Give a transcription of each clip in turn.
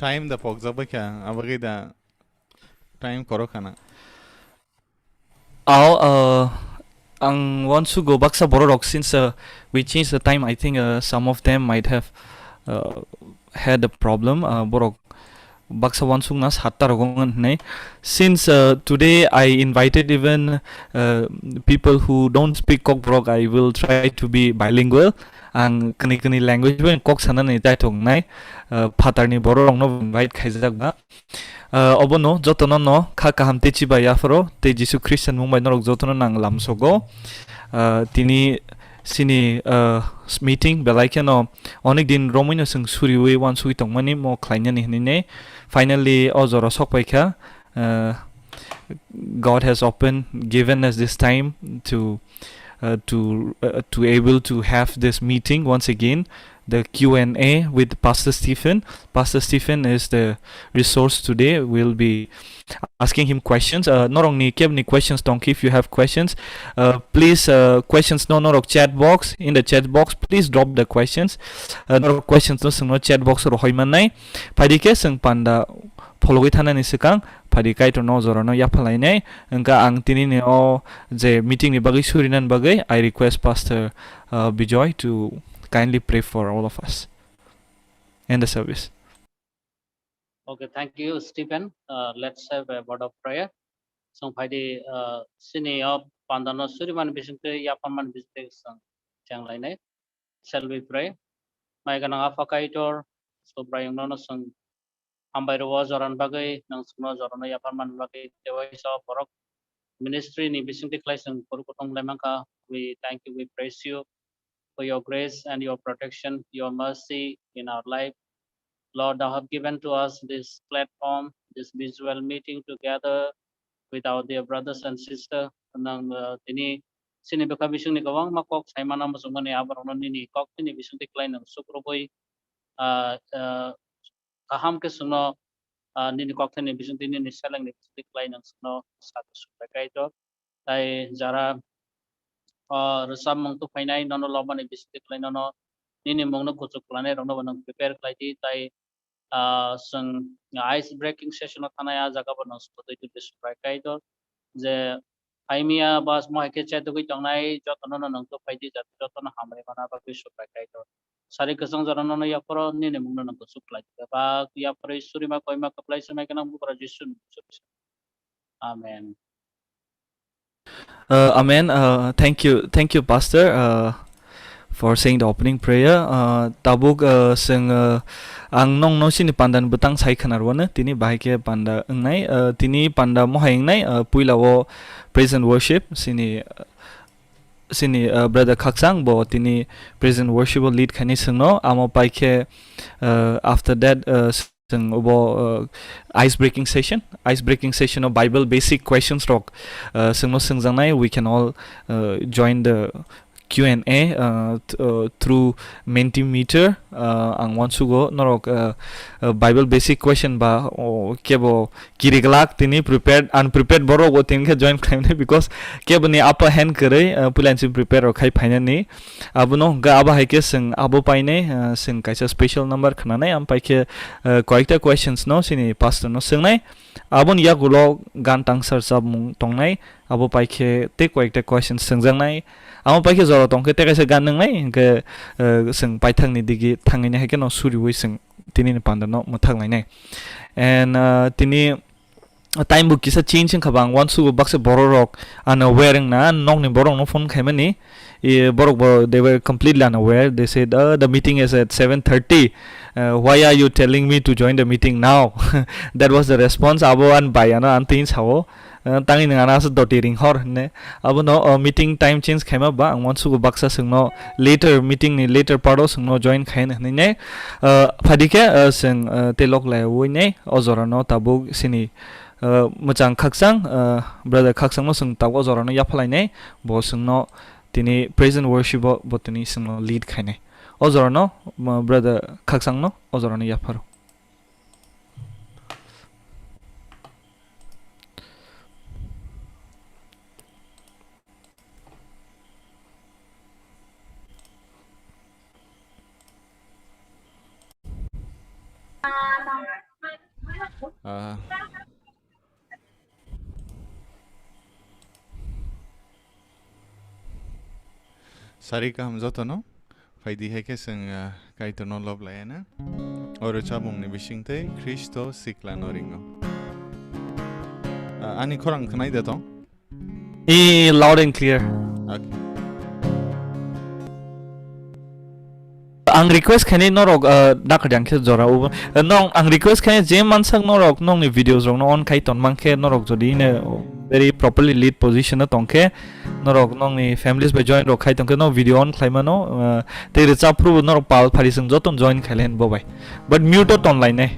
time da pok zaba kya abagi da time koro kana. I want to go back sa Borok since we changed the time. I think some of them might have uh, had a problem. Borok baksa wansung nas hatta rogongan nay. Since today I invited even people who don't speak Kok Borok, I will try to be bilingual. Ang kani language when Kok sana ni tai thong nay phatar ni Borok no invite khaijak ba. Obono jotono no kha kaham te chiba yafro te Jisu Christian mumbai norok jotono nang lamsogo tini sini meeting belaiken no onek din romino sing suriwe wan sui tongmani mo khlainani hinine finally ozoro sokpaikha God has given us this time to able to have this meeting once again, the Q&A with Pastor Stephen. Pastor Stephen is the resource today. We'll be asking him questions. Not only give any questions, donkey. If you have questions, please questions no norok chat box. In the chat box, please drop the questions. Norok questions no sung no chat box ro hoimanai. Padike sung panda follow thanani sikang phadi Kaitor no zorono yapalainai engka ang tini ne o je meeting ni bagai surinan bagai. I request Pastor Bijoy to kindly pray for all of us and the service. Okay, thank you, Stephen. Let's have a word of prayer. So, phadi sini of pandano suriman bisinte yapaman bisinte sang chenglainai. Shall we pray? Mai ganang apa Kaitor so praying no sang Hambai was oran bagai nang suno zorano yapaman bagai dewa isa borok ministry ni bisinte klaisang porukotong lemangka. We thank you, we praise you for your grace and your protection, your mercy in our life. Lord, thou have given to us this platform, this visual meeting together with our dear brothers and sisters. Nang tini sini beka bisung ni kawang makok sai mana masung ni abarono ni kok tini bisung ti klain nang sukroboy kaham ke suno nini kok tini bisung tini ni selang ni bisung ti klain nang suno satu sukai to tai jara resam mong tu painai nono loban ni bisung ti klain nono nini mong no kucuk klane rono banang prepare klaiti tai sung ice breaking session thanaya jaga banang sukai to describe Kaitor je aimia bas mo heke chat goi tongnai jotono no nang to paidi jat jotono hamre bana ba bi sukai Kaitor sari kesang jarano no yapro ni ne mung no ko suklai ba ya pre suri ma koi ma kaplai samai kana mu pra jisun amen. Amen. Thank you, Pastor, for saying the opening prayer. Tabuk sing ang nong no sini pandan betang sai khanarwana tini bahike panda ngai tini panda mohang nai puila wo praise and worship sini brother Khaksang bo tini praise and worship lead khani singno amo paike after that ice breaking session of Bible basic questions rock singno singjangnai we can all join the Q&A through Mentimeter ang wansugo norok Bible basic question ba kebo kiriglak tini prepared unprepared boro go tinke join khaimne because kebo ni upper hand kare pulan sim prepare khai phaina ni abuno ga aba haike sing abo paine sing kaisa special number khana nai am paike koikta questions no sini pastor no singnai abon yagulo gan tangsar sab mung tongnai abo paike te koikta questions singjangnai amo paike joro tongke te kaisa gan nai ke sing paithang ni digi thangine haike no suri wi sing tini ni panda no muthang nai and tini time book kisa change khabang one su bakse borok unaware na nong ni borok no phone khaimani borok they were completely unaware. They said the meeting is at 7:30. Why are you telling me to join the meeting now? That was the response. Abo an bayana antin sao tangi ngana sa dotiring hor ne abo no meeting time change khaima ba ang wansu baksa singno later meeting ni later paro singno join khain ne phadike sing telok la woi ne ozora no tabu sini muchang Khaksang brother Khaksang no sing tawo ozora no yaphlai ne bo singno tini praise and worship botani singno lead khaine ozora no brother Khaksang no ozora no yaparo. Sarika hamzoto no faidi heke sing Kaitor no lob layana oro chabung ni bishingte Kristo sikla no ringo ani korang kanai dato Loud and clear. okay Ang request kani norok dakadang ke jora u nong ang request kani je mansang norok nong ni videos rong on Kaitor mangke norok jodi ne very properly lead position na tongke norok nong ni families by join rok khai tongke no video on khlaima no te re chapru norok pal phari sing joton join khailen bo bai but mute online ne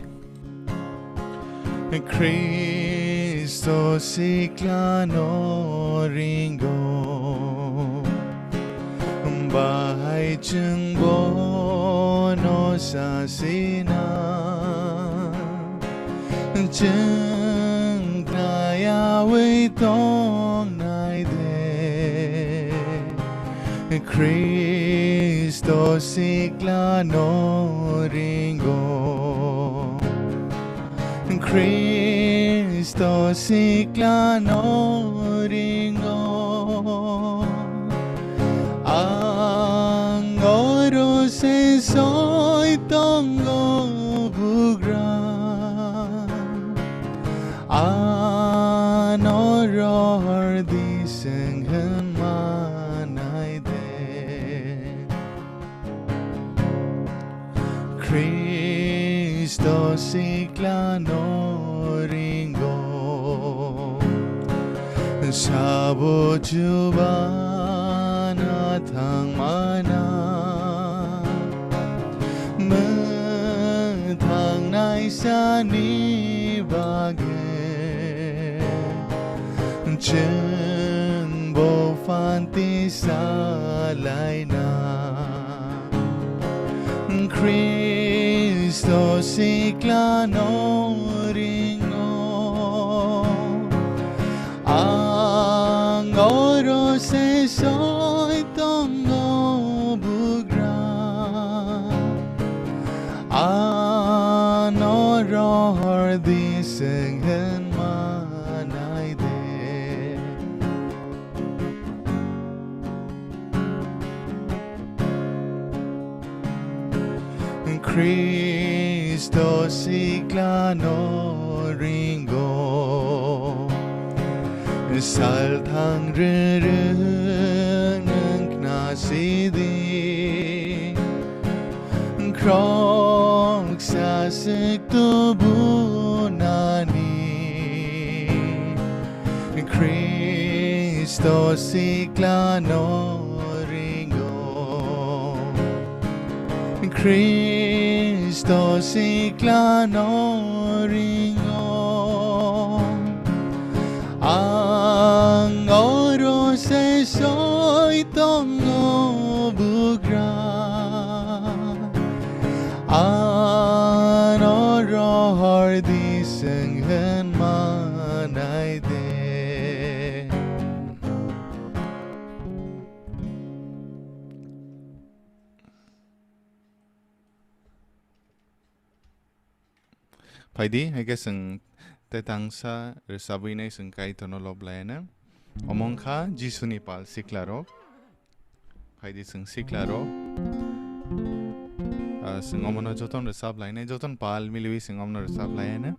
Kristo sikla no ringo bahay chungbo no sa sina chung kaya wei tong nai de Kristo sikla no ringo Kristo sikla no ringo ang oros ay soy tongo bugra ano rohar di senghan manay de Kristo sikla no ringo sabo juba thang mana thang nai sa ni bagwe chen bo fanti sa lai na Kristo sikla no ringo ang oros ay soy tongo bugra ano rohar di senghan manay de Kristo sikla no ringo salthang rereng nasidi krok sa sektubunani Kristo sikla no ringo Kristo sikla no ringo ang oros ay soy tongo bugra ano rohar di senghan manay de Paidi, I guess ang tetangsa resabi na isang Kaitor no lob layana omong ka Jisu ni pal siklaro Paidi isang siklaro sing omono joton resab layana joton pal miliwi sing omono resab layana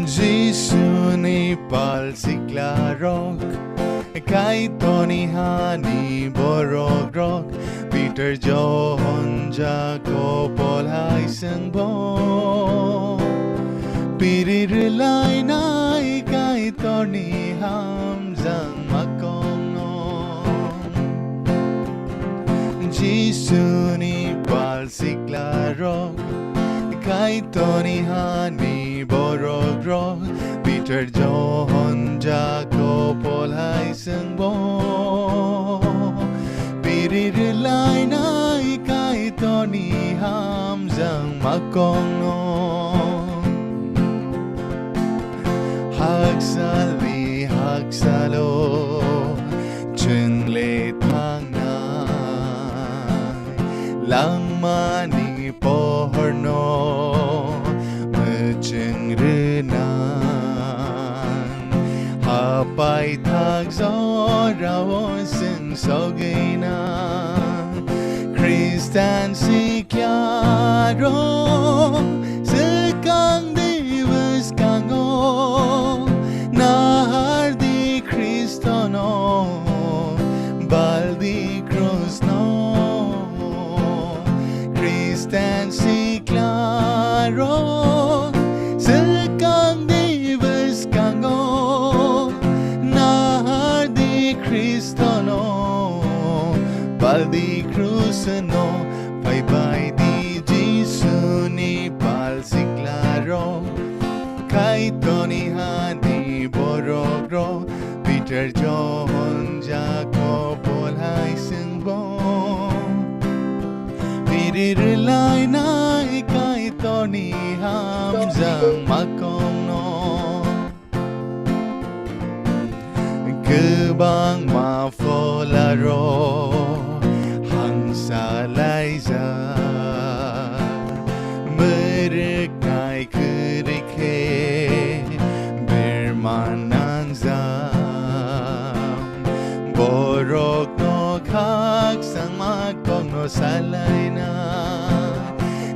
Jisu ni pal siklaro Kaitor ni hani borogrok Peter John Jacob hai sang bo Pirirlay na Kaitor ni hamzang makono Jisu ni pal siklarok Kaitor ni hani borogrok Peter John Jacob hai sang bo Pirirlay na Kaitor ni hamzang makono hagsali hagsalo chengle thang na rokno mechengrenan Hambai tagzora sing sogina Kristan si claro sekang divas kango nahar di Kristono baldi krusno Kristan si claro sekang divas kango nahar di Kristono baldi krusno bye bye di Jesus ni pal si claro Kaitor ni hani borogro Peter John Jacob hai singbo twiwi Kaitor ni hamzang makong no Kebang mafolaro Hangsa laiza Merekai kerike Bermanang zam Borok no kak sang makong no salaina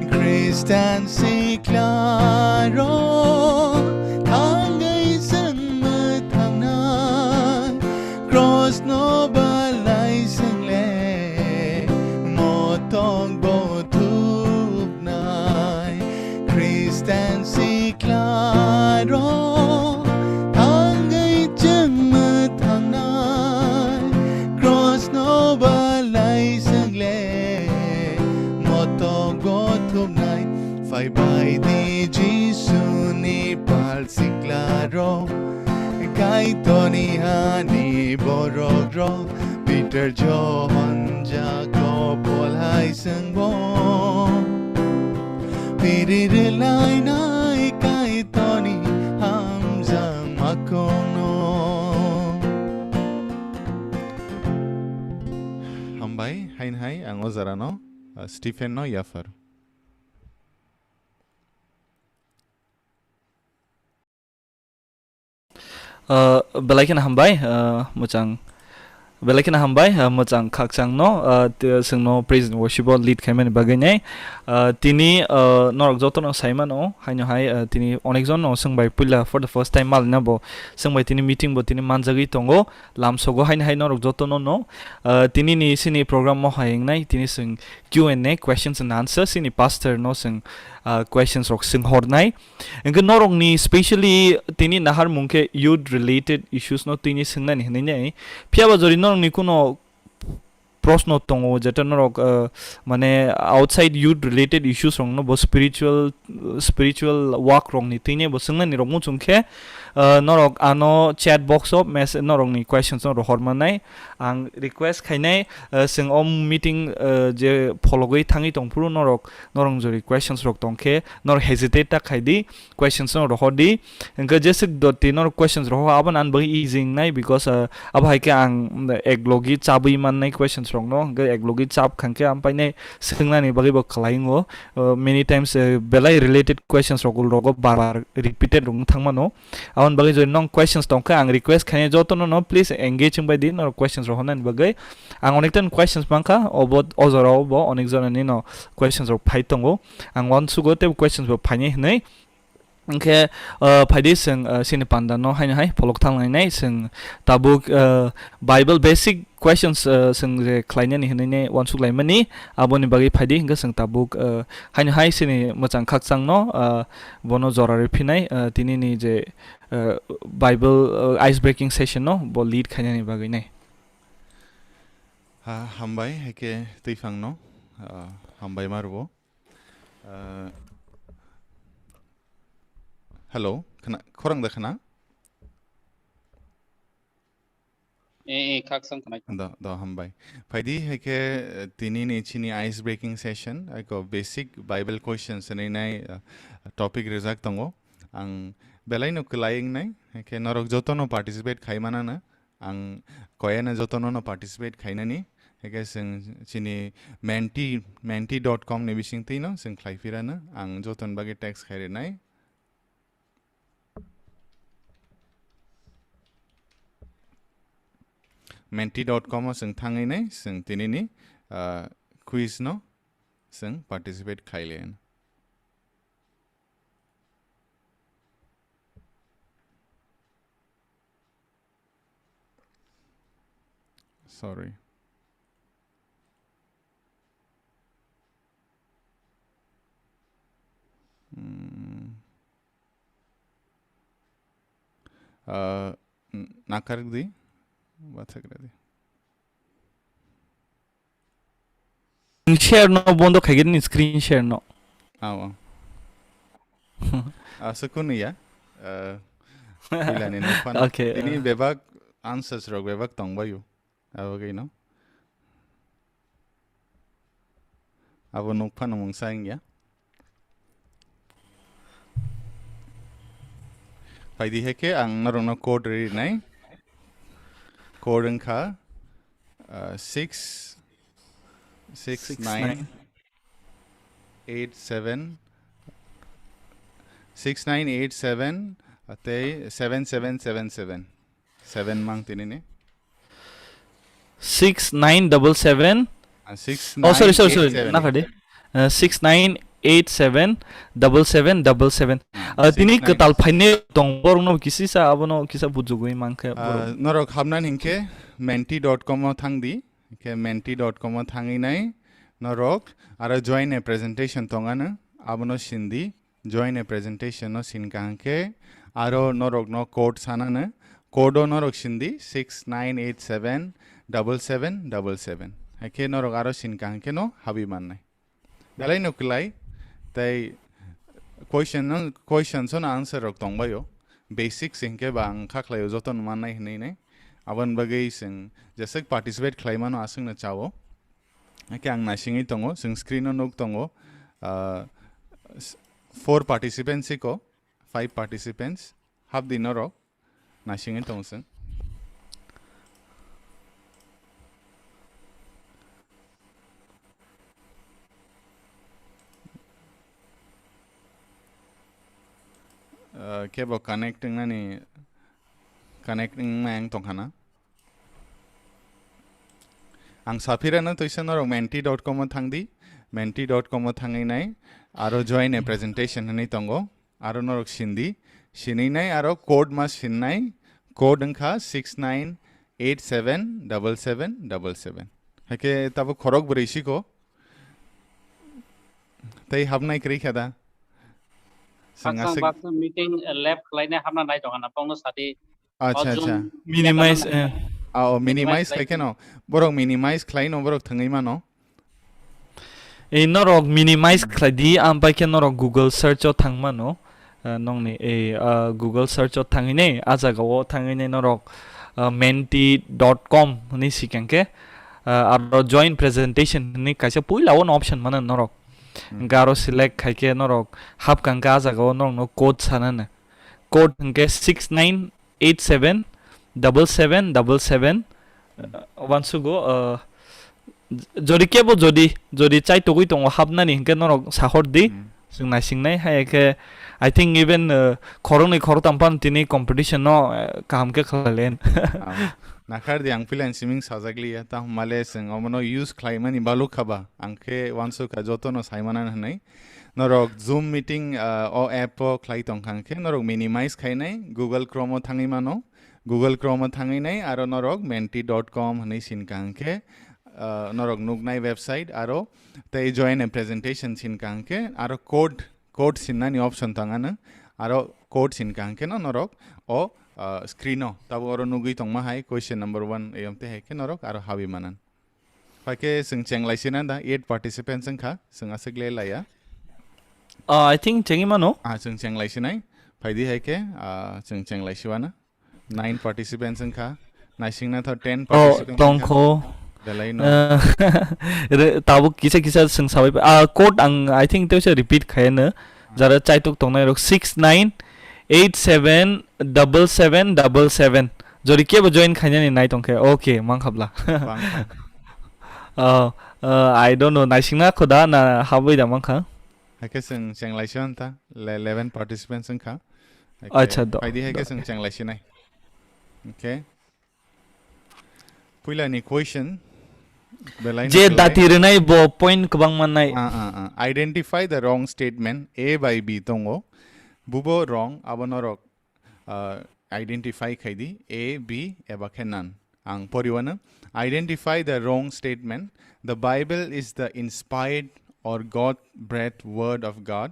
Kristan si claro Tangay sang matangnan Cross no balay sang le Motong botub nai Kristan si claro Tangay jang matangnan Cross no balay sang le Motong botub nai Fai bai di Jesu ni pal si claro Kaitor ni hani borogro Peter John Jacob hai sangbo twiwi Kaitor ni hamzang makono Hambai hain hai ang ozarano Stephen no yafar Belaikan Hambai mochang belaikan Hambai mochang khaksang no sing no praise and worship lead kaiman baganai tini norok joto no saiman o haino hai tini onekjon no singbai pula for the first time mal na bo singbai tini meeting bo tini manjagi tongo lamsogo hain hai norok joto no tini ni sini program mo haing nai tini sing Q&A questions and answers sini pastor no sing questions rok sing hornai engke norok ni specially tini nahar mungke youth related issues no tini singna ni hinai pia bajori norok ni kuno প্রশ্ন tongo যেটা নরক মানে outside youth related issues rong no bo spiritual walk rong ni tine bo singna ni rong mu chungkhe norok ano chat box of message norok ni questions no hormanai ang request khainai sing om meeting je fologoi thangi tongpuru norong jori questions rok tongkhe nor hesitate ta khaidi questions no rohodi engka jesik doti nor questions roho aban an bagi easing nai because abai ke ang eglogi chabui man nai questions rong no ge eglogi chap khangke ampai nei singna ni bagi bo khlaingo many times belai related questions rogul rogo bar repeated rong thangmano awan bagi joi nong questions tongkhe ang request khane joto no please engage by din or questions rohonan bagai ang onektan questions bangkha obot ozoro bo onekjon ni no questions rok phai tongo ang wan sugo te questions bo phai nei angke phaidi sing sini panda no haina hai polok thanglai nai sing tabuk bible basic questions sing je khlainani hinai wan suklai mani aboni bagi phaidi hingga sing tabuk haina hai sini mochang khakchang no bono jorari phinai tini ni je bible ice breaking session no bo lead khainani bagi nai Hambai heke tuifang no Hambai marubo hello khana khorang da khana khaksang khana da Hambai phaidi heke tini ni chini ice breaking session ko basic bible questions sinai topic rezak tongo ang belai no klaing nai heke norok joto no participate khaimana na ang koyana joto no participate khainani haike sing chini menti.com ni bising ti no sing khlaifirana ang joton bagi text khaire nai menti.com sing thangai nai sing tinini quiz no sing participate khailen sorry nakar di bathak di share no bondo khagin screen share no aw sukun ya ilani no fan Okay, ini bebak answers rok bebak tongbayu awagay no abo nok fan mong sang ya paidi heke ang narong no code read nai code ang kha 6987 ate 7777 7 mang tinini 6977 6 oh sorry nakade 69877777 tini ketal phaine tong borno kisi sa abono kisa bujugoi mangkha norok hamnan hinke menti.com thangdi ke menti.com thangi nai norok ara join a presentation tongana abono sindi join a presentation no sinkangke aro norok no code sanana code norok sindi 69877777 hake norok aro sinkangke no habi mannai dalai no klai tai questions on answer rok tongbayo basic singke bang khaklayo joton manai hinai nai aban bagai sing jasek participate khlaimano asung na chawo ake ang nasingi tongo sing screen no nok tongo 4 participants ko 5 participants have the norok nasingi tong sing kebo connecting nani connecting mang tongkhana ang sapirana toisa norok menti.com thangdi menti.com thangai nai aro join a presentation hani tongo aro norok sindi sininai aro code mas sinnai code angkha 69877777 hake tabo khorok breisi ko tai habnai kri khada Baksang meeting lab khlaina hamna nai tongana pongno sati acha minimize minimize khai no borok minimize khlai no borok thangai mano norok minimize khladi ampai ke norok google search o thangma no nongni google search o thangine ajaga o thangine norok menti.com ni sikangke aro join presentation ni kaisa puila on option mana norok garo select khaike norok hap kangka ajaga o norok no code sanana code hangke 69877777 once go jodi kebo jodi chai togoi tongo habnani hingke norok sahor di singna singnai haike I think even khoroni khorotampan tini competition no kamke khalen nakar di ang pilan siming sajagli ya ta male sing omono use khlaimani balu khaba angke once ka joto no saimana hanai norok zoom meeting o app o khlai tongkhangke norok minimize khainai google chrome o thangi mano google chrome o thangi nai aro norok menti.com hanai sinkangke norok nugnai website aro tai join a presentation sinkangke aro code sinani option tangana aro code sinkangke no norok o screen o tabo oro nugui tongma hai question number 1 eyomte heke norok aro habi manan pake sing chenglaisina da 8 participants singkha sing asegle laya I think chengi mano sing chenglaisinai phaidi heke sing chenglaisiwana 9 participants singkha naisingna tho 10 participants tongkho dalai no tabo kisa sing sabai code ang I think tose repeat khayena jara chaitok tongnai rok 69877777 jori kebo join khainani nai tongkhe okay mang khabla I don't know. Naisingna khoda na habai da mangkha. Hai ke sung chenglaishon ta 11 participants sung kha. Acha do. Phaidi hai ke sung chenglaishinai. Okay. Puila ni question. Je dati renai bo point kabang manai. Identify the wrong statement A by B tongo. Bubo wrong abanorok identify khaidi A B eba khenan. Ang poriwana identify the wrong statement. The Bible is the inspired or God-breathed word of God.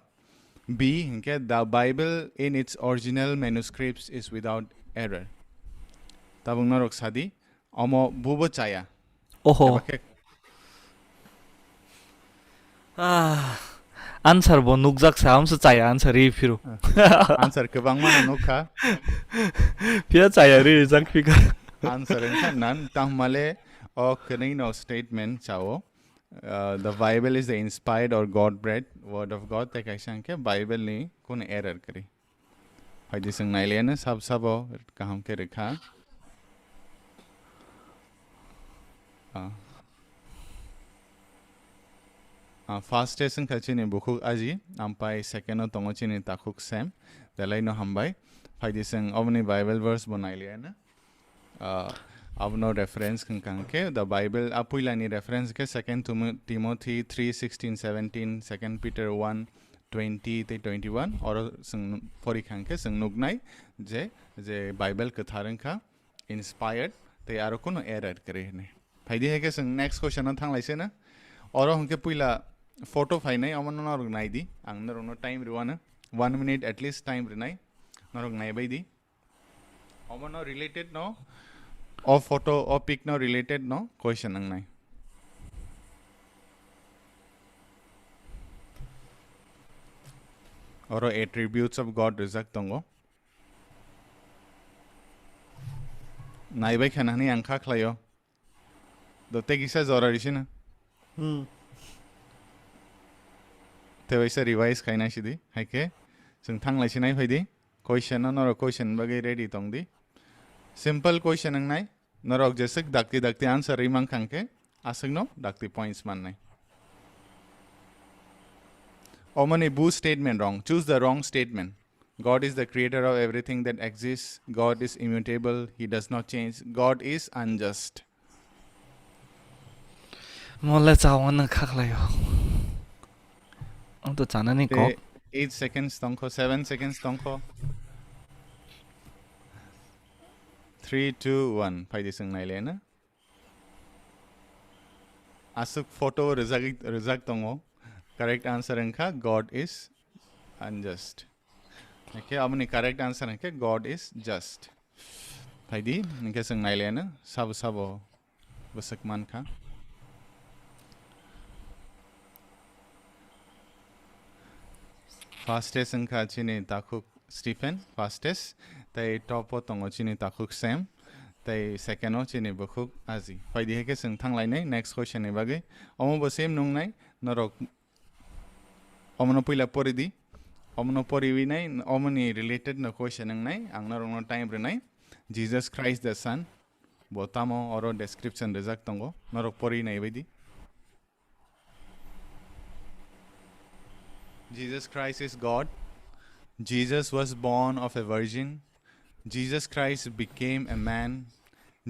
B, okay, the Bible in its original manuscripts is without error. Tabung norok sadi omo bubo chaya. Oho. Answer bo nukjak sa hamsa chaya answer ri phiru. Answer kebang mana nukha. Pia chaya ri jak phika. Answer kan nan tamale o kanino statement chao. The Bible is the inspired or God-breathed word of God. Te kaisang ke Bible ni kun error kari. Phaidi sung nailena sab sabo kaham ke rekha. First station kachini bukhuk aji ampai second o tongo chini takhuk sem dalai no hambai phaidi sung omni Bible verse bonailena abno reference kanke the Bible apuilani reference ke 2 Timothy 3:16 17 2 Peter 1:20 te 21 or sung pori kanke sung nugnai je Bible katharang kha inspired te aro kono error kare ne phaidi he ke sung next question on thang laise na oro hongke puila photo फाइनाई अमन नरक नाइदी आं नरक time रुवाना 1 minute at least time रिनाई नरक नाइबाइदी अमन related no or photo or pic no related no question ang nai or attributes of God result tongo naibai khanani angkha khlayo dote gisa zora rishina te waisa revise kaina shidi haike sung thang lai sinai phaidi question nor question bagai ready tongdi simple question ang nai norok jesik dakti answer rimang khangke asung no dakti points man nai omani bu statement wrong choose the wrong statement God is the creator of everything that exists God is immutable he does not change God is unjust mola chawana khaklayo to chanani ko 8 seconds tongko 7 seconds tongko 3 2 1 phaidi sung nailena asuk photo result tongo correct answer angkha God is unjust okay amni correct answer angkha God is just phaidi ningke sung nailena sabo basak man kha fastest angka chini takhuk Stephen fastest tai top o tongo chini takhuk Sam tai second o chini bukhuk aji phaidi heke sung thanglai nai next question ni bage omo bo same nung nai norok omono puila poridi omono poriwi nai omoni related no question ang nai ang norok no time re nai Jesus Christ the son botamo oro description result tongo norok pori nai bedi Jesus Christ is God. Jesus was born of a virgin. Jesus Christ became a man.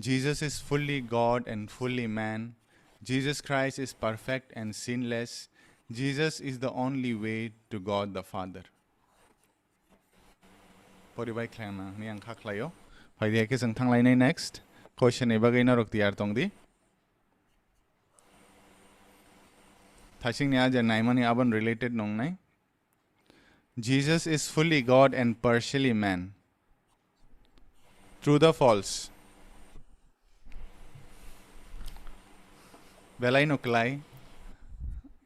Jesus is fully God and fully man. Jesus Christ is perfect and sinless. Jesus is the only way to God the Father. Poribai klana ni ang khaklayo. Phaidi ke sang thanglai nai next question e bagai na rok tiar tongdi. Thasing ni aja naimani aban related nong nai. Jesus is fully God and partially man. True or false? Belai no klai.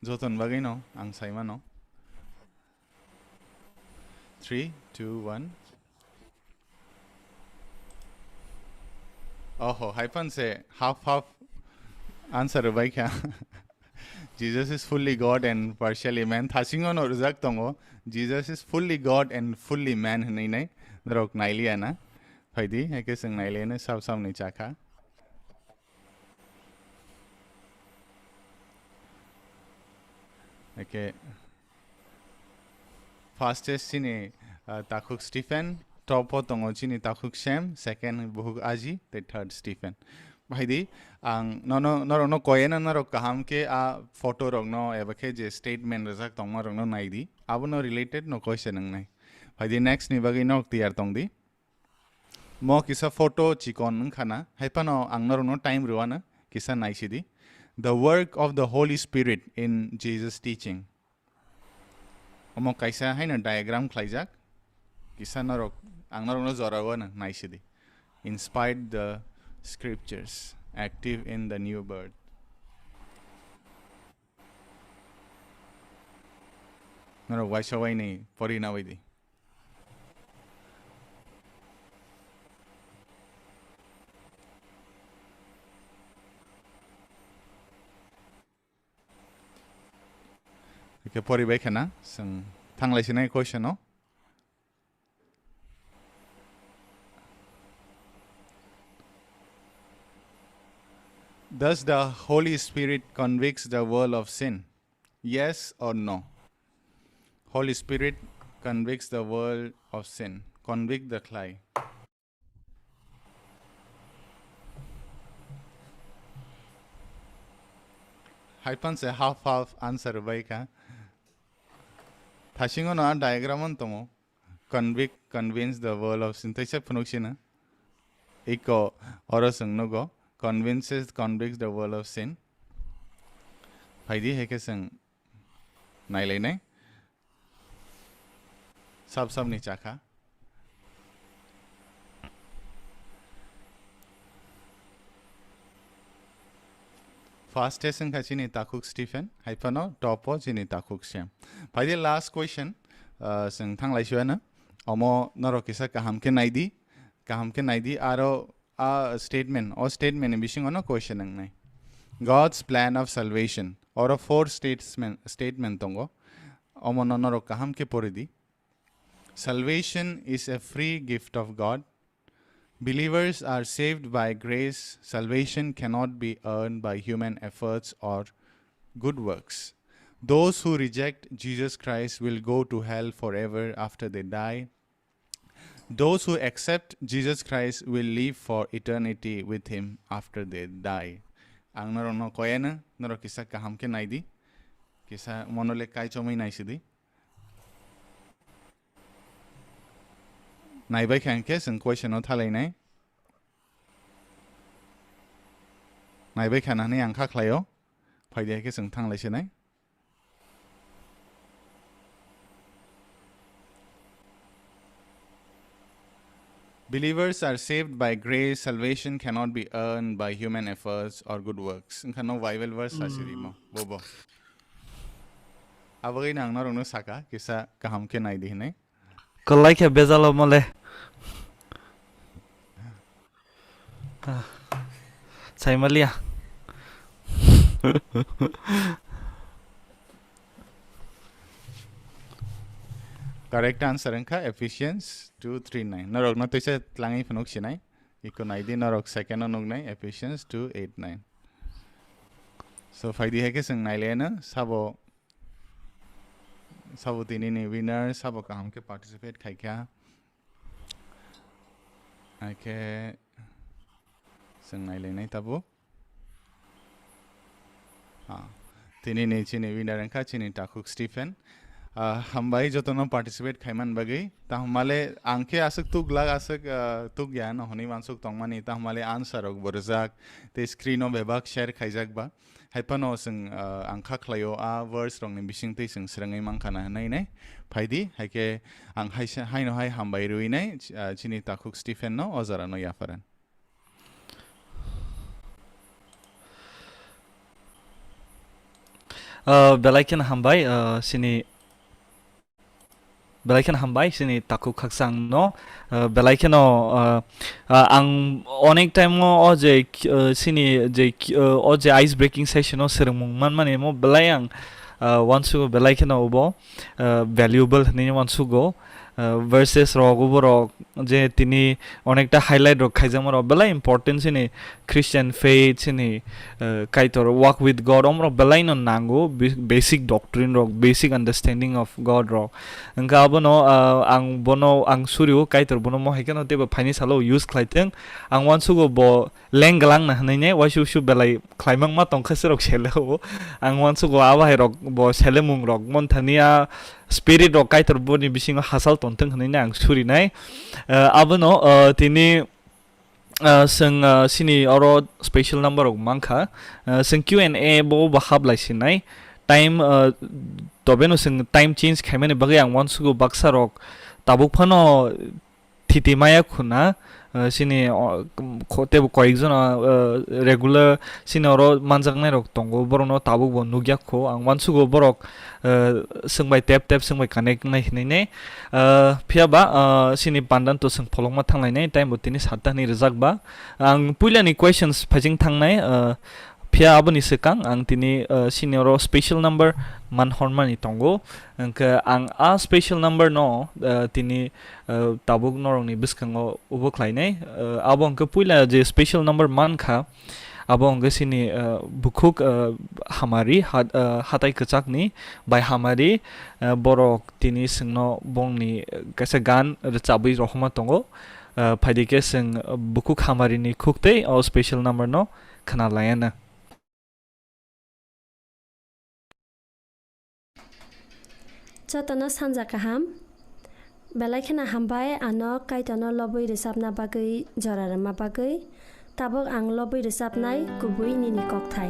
Joton bagay no ang saima no. 3 2 1 Oh, hyphen say half answer bai kya Jesus is fully God and partially man. Thasingo no result tongo. Jesus is fully God and fully man. Nai nai. Rok naili ana. Phaidi heke sung naili ana sab ni chakha. Okay. Fastest chini takuk Stephen, top tongo chini takuk Shem, second buhuk Aji, the third Stephen. Bhaidi ang no koyena norok kaham ke a photo rokno ebake je statement rezak tongma rokno naidi. Abo no related no question ang nai. Bhaidi next ni bagi nok tiar tongdi. Mo kisa photo chikon khana haipano ang no time ruana kisa naisidi. The work of the Holy Spirit in Jesus' teaching. Omo kaisa haina diagram khlaijak kisa norok ang norok no zorawana naisidi. Inspired the scriptures, active in the new birth. Norok waisawai ni pori nawidi. Okay, pori baikana sang thanglai sinai question no. Does the Holy Spirit convicts the world of sin? Yes or no? Holy Spirit convicts the world of sin. Convict the khlai. Hypan se half answer baika. Thashingo na diagram on tomo. Convince the world of sin. Taisa phunuksina. Iko orosung no go. Convicts the world of sin. Bhaidi heke sang nailai nai. Sab ni chakha. Fastest sang chini takuk Stephen. Hypano topo chini takuk Shem. Bhaidi last question. Sang thanglai shuana. Omo norokisa kaham ke naidi aro a statement in bishing on a question ang nai. God's plan of salvation or a four statement tongo. Omo norok kaham ke poridi. Salvation is a free gift of God. Believers are saved by grace. Salvation cannot be earned by human efforts or good works. Those who reject Jesus Christ will go to hell forever after they die. Those who accept Jesus Christ will live for eternity with him after they die. Ang narono koyena naro kisa kaham ke naidi. Kisa monole kai chomai naisidi. Naibai khanke sang question o thalai nai. Naibai khanani angkha khlayo. Phaide ke sang thanglai se nai. Believers are saved by grace. Salvation cannot be earned by human efforts or good works. Inka no Bible verse asiri mo. Bobo. Abagay na ang narong no saka kisa kaham ke naidi hinay. Kalai ke bezalo mole. Sai malia. Correct answer angka Ephesians 2:3-9. Norok no toisa tlangi phanok sinai. Iko naidi norok second onog nai Ephesians 2:8-9. So faidi hai ke sang nailena sabo tini ni winner sabo kaham ke participate khai kya. Ake sang nailena tabo. Ha. Tini ni chini winner angka chini takuk Stephen. Hambai jotono participate khaiman bagai ta hamale angke asuk tuk lag asuk tuk gyan honi mansuk tongmani ta hamale answer ok borzak te screen o bebak share khaijak ba haipano sing angkha khlayo a verse rong ni bising te sing srangai mangkhana nai nai phaidi haike ang haino hai hambai rui nai chini takuk Stephen no ozara no yafaran. Belaikan Hambai sini takuk khaksang no belaikan ang onek time mo oje sini je oje ice breaking session o sermung man mo belayang once belaikan obo valuable ni once go verses রক ওবরক যে তিনি অনেকটা highlight রক খাইজামর বেলা importance ইনি Christian faith ইনি কাইতর ওয়াক উইথ গড অমর বেলাই ন নাঙ্গো বেসিক ডক্ট্রিন রক বেসিক আন্ডারস্ট্যান্ডিং অফ গড রক ওंखा abono ang bono ang suriu kaitor bono mo haikano tebo phaini salo use khlaiteng ang wansugo bo lenggalang na hnaine wasu su belai khlaimang ma tongkhase rok sele ho ang wansugo awai rok bo selemung rok mon thania spirit rok kaitor boni bisingo hasal tonteng hnaine ang suri nai abono tini जों सिनि अरो special number रक मांखा जों Q&A bo bahab laisinai time तबेनो जों time change खाइमाने बागै आं वानसुगो बाक्सा रक Tabuk फानो थितिमाया खुना सिनि तेबो कयेकजन रेगुलार सिनि अरो मानजागनाय रक दंगो बरनो ताबुक बो नुग्याखो आं वानसुगो बरक सोंबाय टेप टेप सोंबाय कानेक्ट नायहैनाय फियाबा सिनि पान्दान तो सों फलंमा थांलायनाय टाइम बतिनि साततानि रिजाकबा आं पुइलानि क्वेश्चन्स फाइजिं थांनाय फिया aboni sekang ang tini senior special number man hormani tongo angka ang a special number no tini tabuk norong ni biskango ubo khlainai abo angka puila je special number man kha abo angka sini bukuk hamari hatai kachak ni by hamari borok tini singno bongni kaisa gan rchabi rohma tongo phaidike sing bukuk hamari ni khukte o special number no khana layana Jatana sanja kaham belai khena hambai ano kaitano loboi resapna bagui jorarama bagui tabok ang loboi resapnai kubui nini kokthai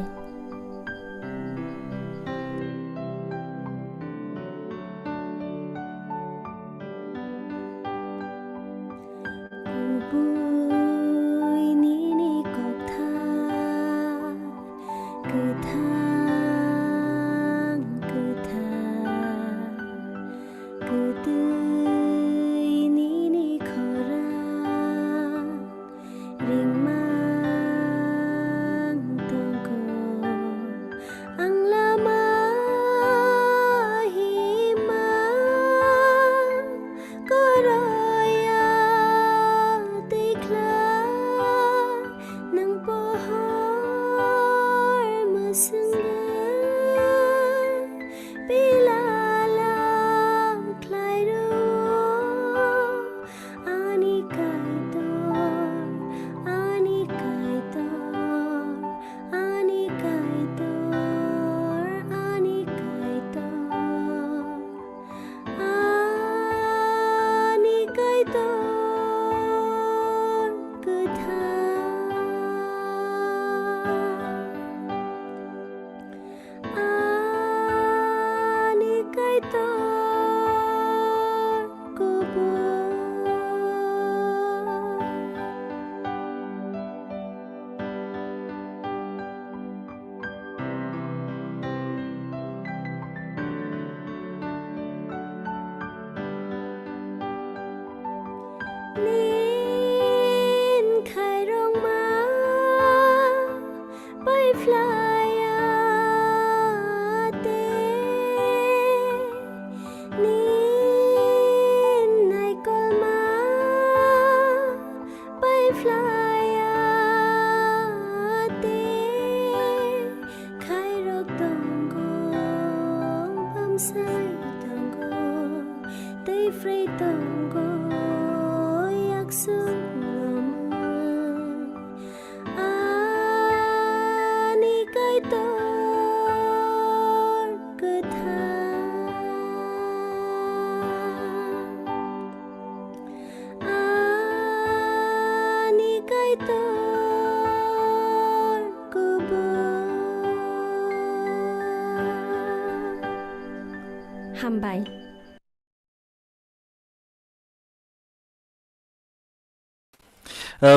Hambai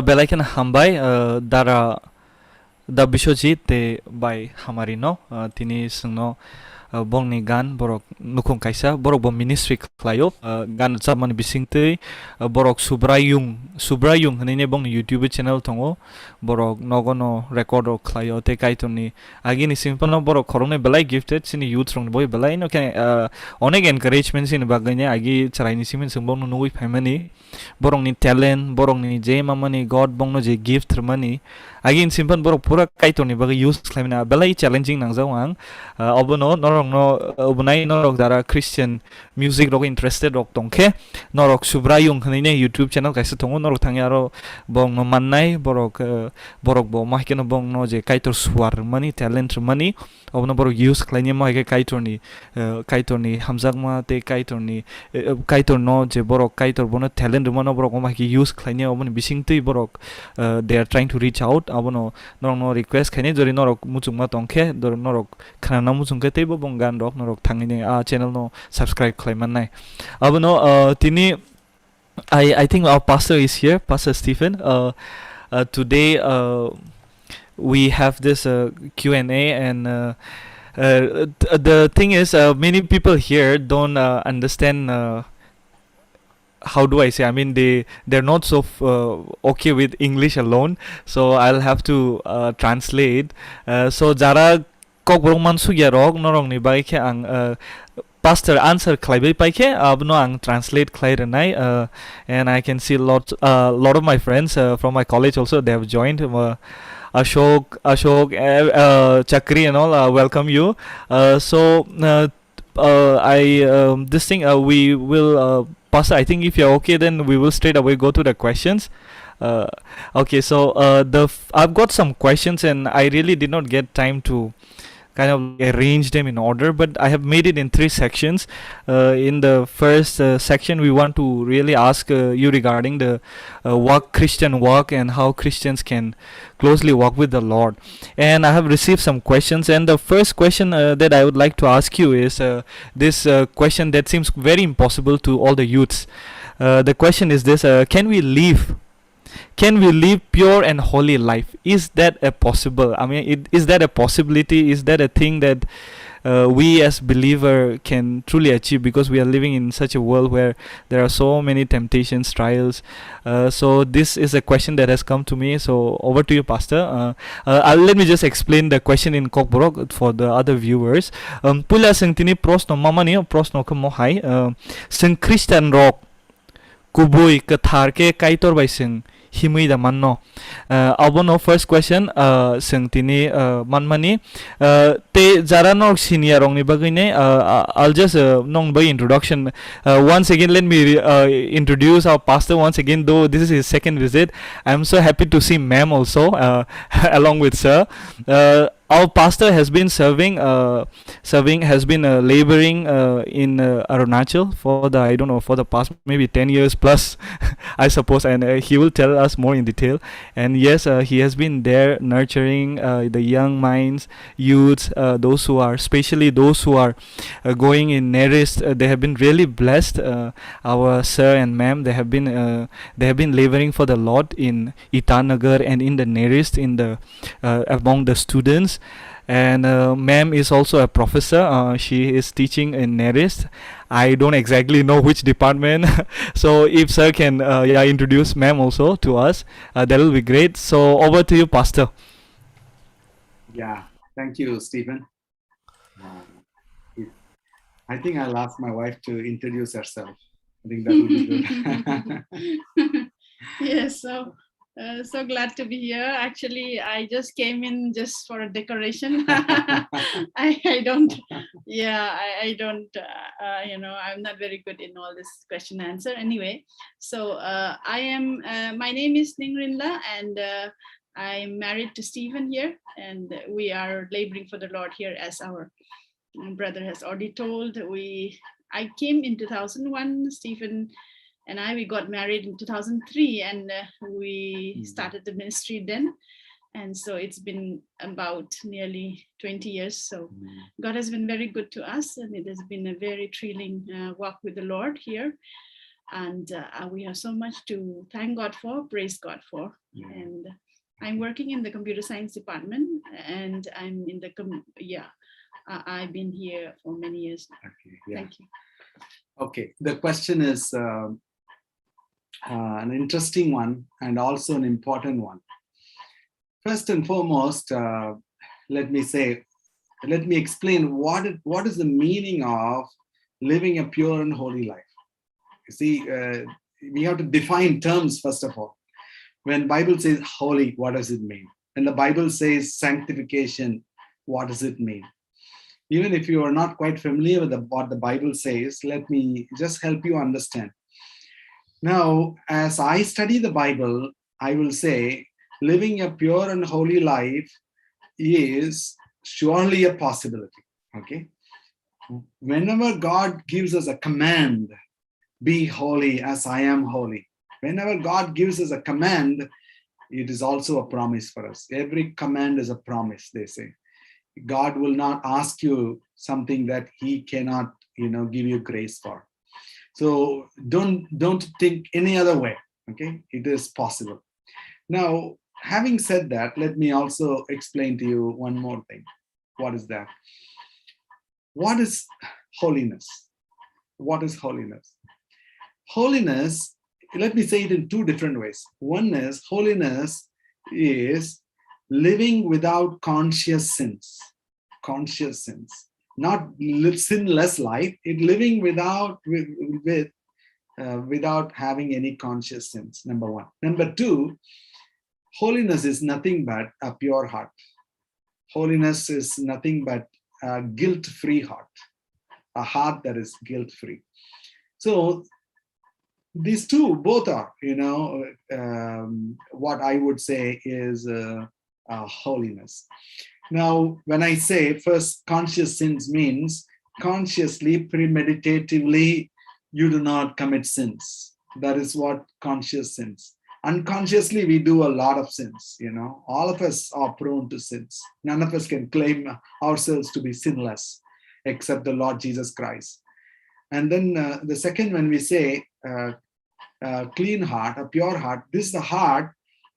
belaikan Hambai dara da Bishojit te by Hamarino tini sungno bongni gan borok nukung kaisa borok bo ministry khlaio gan chamani bisingtei borok subrayung hanine bong YouTube channel tongo borok nogono record rok khlaio te kaitorni agini simple borok khorongni belai gifted sini youth rong boy belai no ke onek encouragement sin bagane agi charaini simin sungbong nugui phaimani borokni talent borokni je mamani god bongno je gift mani again simple borok pura kaitorni bagi use khlaimina belai challenging nangjau ang obono norok no obonai norok dara Christian music rok interested rok tongkhe norok subrayung khnine YouTube channel kaisa tongo norok thangyaro bong no mannai borok bo mahkeno bong no je kaitor swar mani talent mani obono borok use khlaini mahke kaitorni hamjakma te kaitor no je borok kaitor bono talent mono borok mahke use khlaini oboni bisingtei borok they are trying to reach out abono norok no request khaine jori norok muchungma tongkhe norok khana muchungke teibo bong gan rok norok thangine channel no subscribe khlaimanai abono tini I think our pastor is here, Pastor Stephen. Today we have this Q&A and the thing is many people here don't understand how do I say? I mean they're not so okay with English alone, so I'll have to translate. So jara kok borong mansu ya rok norong ni bai ke ang pastor answer khlaibai paike abno ang translate khlairanai and I can see lot of my friends from my college also they have joined Ashok Chakri and all welcome you so I this thing we will pastor I think if you're okay then we will straight away go to the questions. Okay, so I've got some questions and I really did not get time to kind of arrange them in order, but I have made it in 3 sections. In the first section we want to really ask you regarding the Christian walk and how Christians can closely walk with the Lord, and I have received some questions, and the first question that I would like to ask you is this question that seems very impossible to all the youths. The question is this: can we live pure and holy life? Is that a possible? I mean, is that a possibility? Is that a thing that we as believer can truly achieve? Because we are living in such a world where there are so many temptations, trials. So this is a question that has come to me. So over to you, Pastor. Let me just explain the question in Kokborok for the other viewers. Pula sing tini prosno mama ni prosno ko mohai sing Christian rock kubui kathar ke kaitor bai sing himui da manno abono first question sing tini manmani te jara nok senior rong ni bagine I'll just nong by introduction once again let me introduce our pastor once again, though this is his second visit. I'm so happy to see ma'am also along with sir. Our pastor has been laboring in Arunachal for the past maybe 10 years plus I suppose, and he will tell us more in detail. And yes, he has been there nurturing the young minds, youths, especially those who are going in Nerist. They have been really blessed. Our sir and ma'am, they have been laboring for the Lord in Itanagar and in the Nerist among the students. And ma'am is also a professor. She is teaching in Nerist. I don't exactly know which department. So if sir can introduce ma'am also to us, that will be great. So over to you, Pastor. Yeah, thank you, Stephen. I think I'll ask my wife to introduce herself. I think that would be good. Yes, so glad to be here. Actually, I just came in just for a decoration. I don't, I'm not very good in all this question and answer. Anyway, so my name is Ningrinla, and I'm married to Stephen here, and we are laboring for the Lord here, as our brother has already told. I came in 2001, Stephen and we got married in 2003, and we started the ministry then. And so it's been about nearly 20 years. So God has been very good to us, and it has been a very thrilling walk with the Lord here. And we have so much to thank God for, praise God for. And I'm working in the computer science department, and I'm in the I've been here for many years now. Okay, yeah. Thank you. Okay, the question is an interesting one and also an important one. First and foremost, let me explain what is the meaning of living a pure and holy life. You see, we have to define terms first of all. When Bible says holy, what does it mean? When the Bible says sanctification, what does it mean? Even if you are not quite familiar with what the Bible says, let me just help you understand. Now, as I study the Bible, I will say living a pure and holy life is surely a possibility. Okay. Whenever God gives us a command, be holy as I am holy. Whenever God gives us a command, it is also a promise for us. Every command is a promise, they say. God will not ask you something that he cannot, give you grace for. So don't think any other way. Okay, it is possible. Now, having said that, let me also explain to you one more thing. What is that? What is holiness? What is holiness? Holiness, let me say it in two different ways. One is holiness is living without conscious sins. Conscious sins. Not sinless life, living without having any conscious sins, number one. Number two, holiness is nothing but a pure heart. Holiness is nothing but a guilt-free heart, a heart that is guilt-free. So these two both are, what I would say is holiness. Now, when I say first, conscious sins means consciously, premeditatively, you do not commit sins. That is what conscious sins. Unconsciously, we do a lot of sins. All of us are prone to sins. None of us can claim ourselves to be sinless except the Lord Jesus Christ. And then the second, when we say clean heart, a pure heart, this is the heart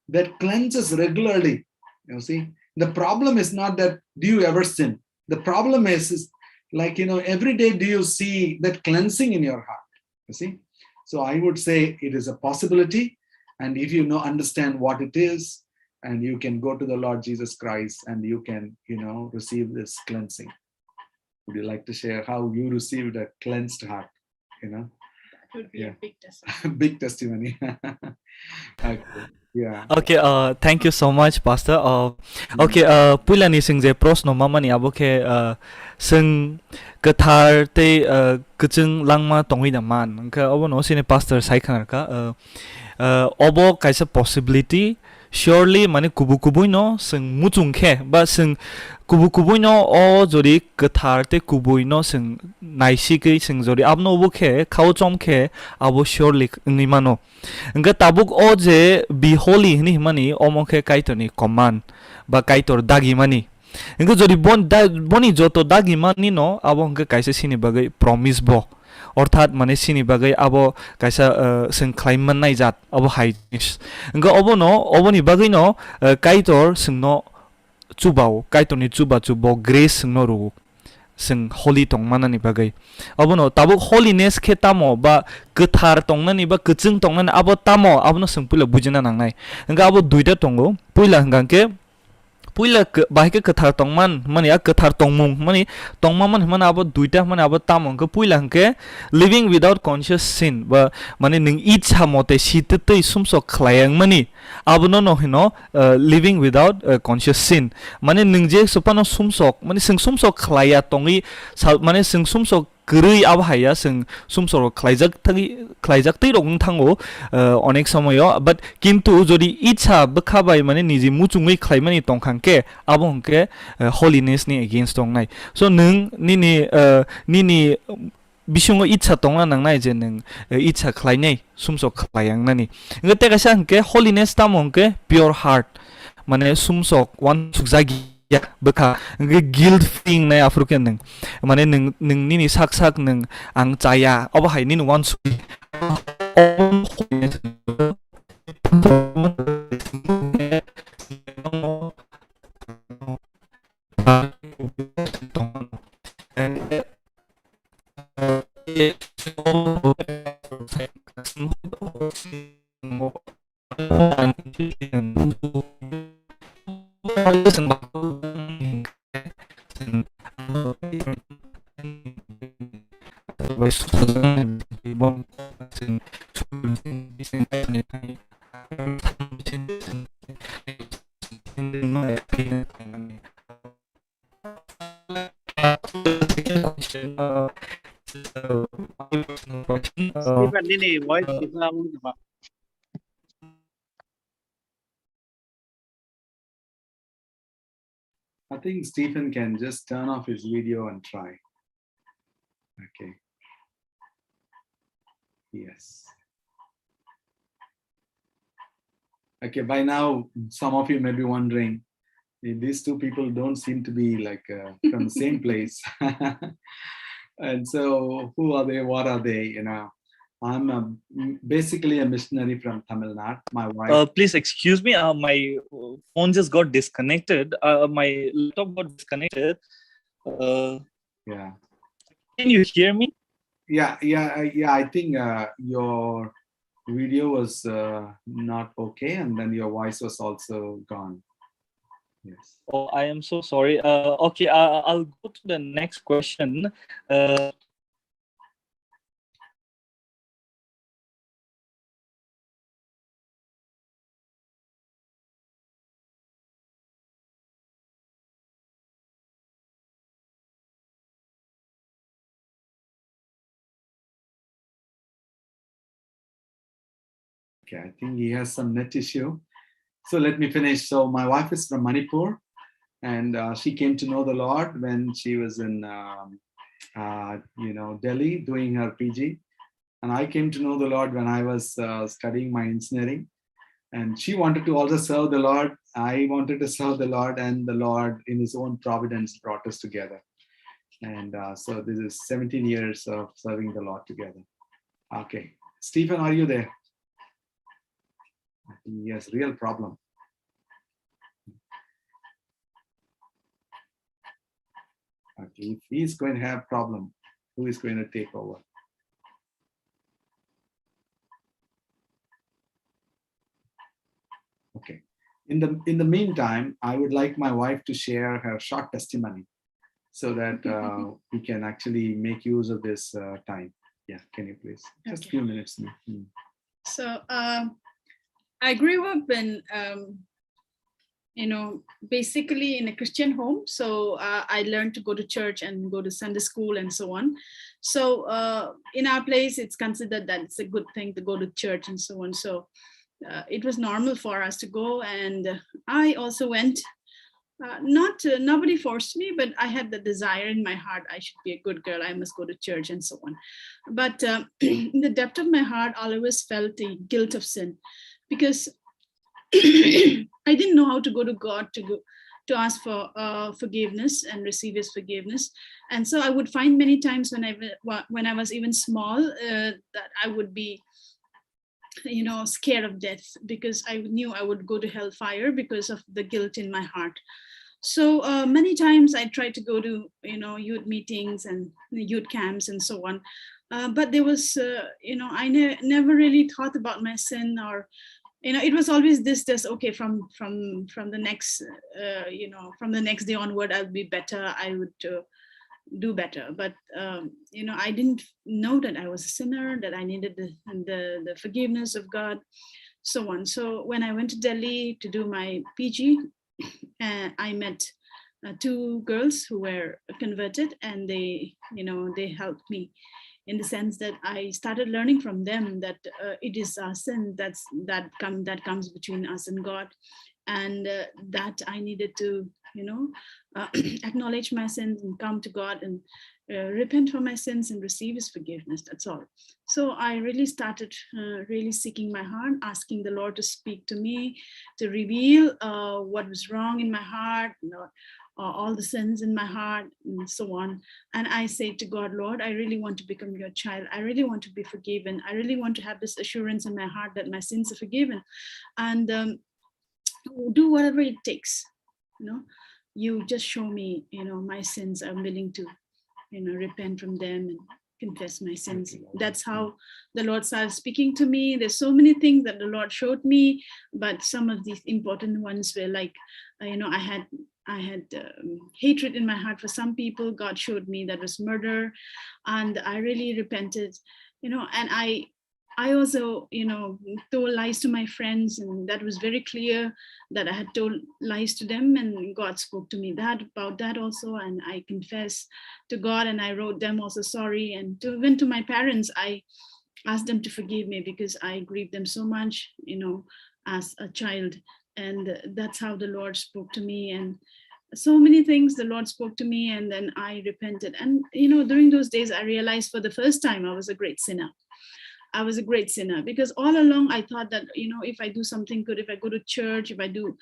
that cleanses regularly. You see, the problem is not that do you ever sin. The problem is like, every day do you see that cleansing in your heart? You see, so I would say it is a possibility. And if you understand what it is, and you can go to the Lord Jesus Christ and you can, receive this cleansing. Would you like to share how you received a cleansed heart? That would be a big testimony. Big testimony. Okay. Yeah. Okay, thank you so much, Pastor. Okay, pula ni sing je prosno mama ni abo ke sing kathar te kuchung langma tongwi na man. Ka abo no sine Pastor sai khang ka obo kaisa possibility surely mane kubu kubu no sing muchung khe ba sing kubu kubu no o jori kathar te kubu no sing naisi ke sing jori abno obo khe khao chom khe abo surely ni mano nga tabuk o je be holy ni mani omokhe Kaitor ni command ba Kaitor dagi mani nga jori boni joto dagi mani no abo nga kaisa sini bagai promise bo অর্থাৎ মানে সিনি বাগৈ আবো কাইসা जों ख्लाइमान नायजात आबो हाइनिस nga obono oboni bagui no Kaitor singno chubao Kaitor ni chuba grace singno ru sing holy tongmanani bagai obono tabuk holiness khe tamo ba gothar tongnani ba kuchung tongnani abo tamo abono sing pula bujina nangnai nga abo duita tongo puila hangangke puila bahike kathar tongman mani a kathar tongmung mani tongma man mana abo duita mani abo tamong ko puila hangke living without conscious sin ba mani ning ichha mote sitete sumso khlayang mani abo no hino living without conscious sin mani ning je sopano sumsok mani sing sumsok khlaya tongi mani sing sumsok gurui abhaya sing sumsoro khlaijak tei rong thango onek samoyo but kintu jodi ichha bkhabai mane niji muchungui khlaimani tongkhangke abo hongke holiness ni against tongnai so nung nini bisungo ichha tongna nangnai je nung ichha khlainai sumso khlayang nga te kaisa hangke holiness tamongke pure heart mane sumsok wan sukjagi ya beka guilt feeling na afruken nung mane nung nini sak nung ang chaya oba hai nin wan su Stephen, ini voice kita Pak. I think Stephen can just turn off his video and try. Okay. Yes. Okay, by now, some of you may be wondering, these two people don't seem to be like from the same place. And so who are they? What are they? You know, I'm basically a missionary from Tamil Nadu. My wife. Please excuse me. My phone just got disconnected. My laptop got disconnected. Yeah. Can you hear me? Yeah. I think your video was not okay, and then your voice was also gone. Yes. Oh, I am so sorry. Okay, I'll go to the next question. Okay, I think he has some net issue. So let me finish. So my wife is from Manipur, and she came to know the Lord when she was in, Delhi doing her PG. And I came to know the Lord when I was studying my engineering. And she wanted to also serve the Lord. I wanted to serve the Lord, and the Lord, in His own providence, brought us together. And so this is 17 years of serving the Lord together. Okay, Stephen, are you there? Yes, real problem. Okay, if he's going to have problem, who is going to take over? Okay. In the meantime, I would like my wife to share her short testimony so that we can actually make use of this time. Yeah, can you please? Just a few minutes. So I grew up in, basically in a Christian home. So I learned to go to church and go to Sunday school and so on. So in our place, it's considered that it's a good thing to go to church and so on. So it was normal for us to go, and I also went. Nobody forced me, but I had the desire in my heart. I should be a good girl. I must go to church and so on. But in the depth of my heart, I always felt the guilt of sin, because I didn't know how to go to God to ask for forgiveness and receive His forgiveness. And so I would find many times when I was even small that I would be scared of death, because I knew I would go to hellfire because of the guilt in my heart. So many times I tried to go to youth meetings and youth camps and so on, but there was I never really thought about my sin, or it was always this okay, from the next from the next day onward I'll be better, I would do better. But I didn't know that I was a sinner, that I needed the forgiveness of God, so on. So when I went to Delhi to do my PG, I met two girls who were converted, and they helped me in the sense that I started learning from them that it is our sin that comes between us and God, and that I needed to acknowledge my sins and come to God and repent for my sins and receive His forgiveness. That's all. So I really started really seeking my heart, asking the Lord to speak to me, to reveal what was wrong in my heart, all the sins in my heart and so on. And I say to God, Lord, I really want to become your child. I really want to be forgiven. I really want to have this assurance in my heart that my sins are forgiven, and do whatever it takes. You just show me, my sins. I'm willing to, repent from them and confess my sins. That's how the Lord started speaking to me. There's so many things that the Lord showed me, but some of these important ones were like, I had hatred in my heart for some people. God showed me that was murder, and I really repented, and I also, told lies to my friends, and that was very clear that I had told lies to them, and God spoke to me about that also, and I confessed to God, and I wrote them also sorry, and even to my parents, I asked them to forgive me because I grieved them so much, as a child, and that's how the Lord spoke to me, and so many things the Lord spoke to me, and then I repented, and during those days I realized for the first time I was a great sinner. I was a great sinner, because all along I thought that, if I do something good, if I go to church, if I do,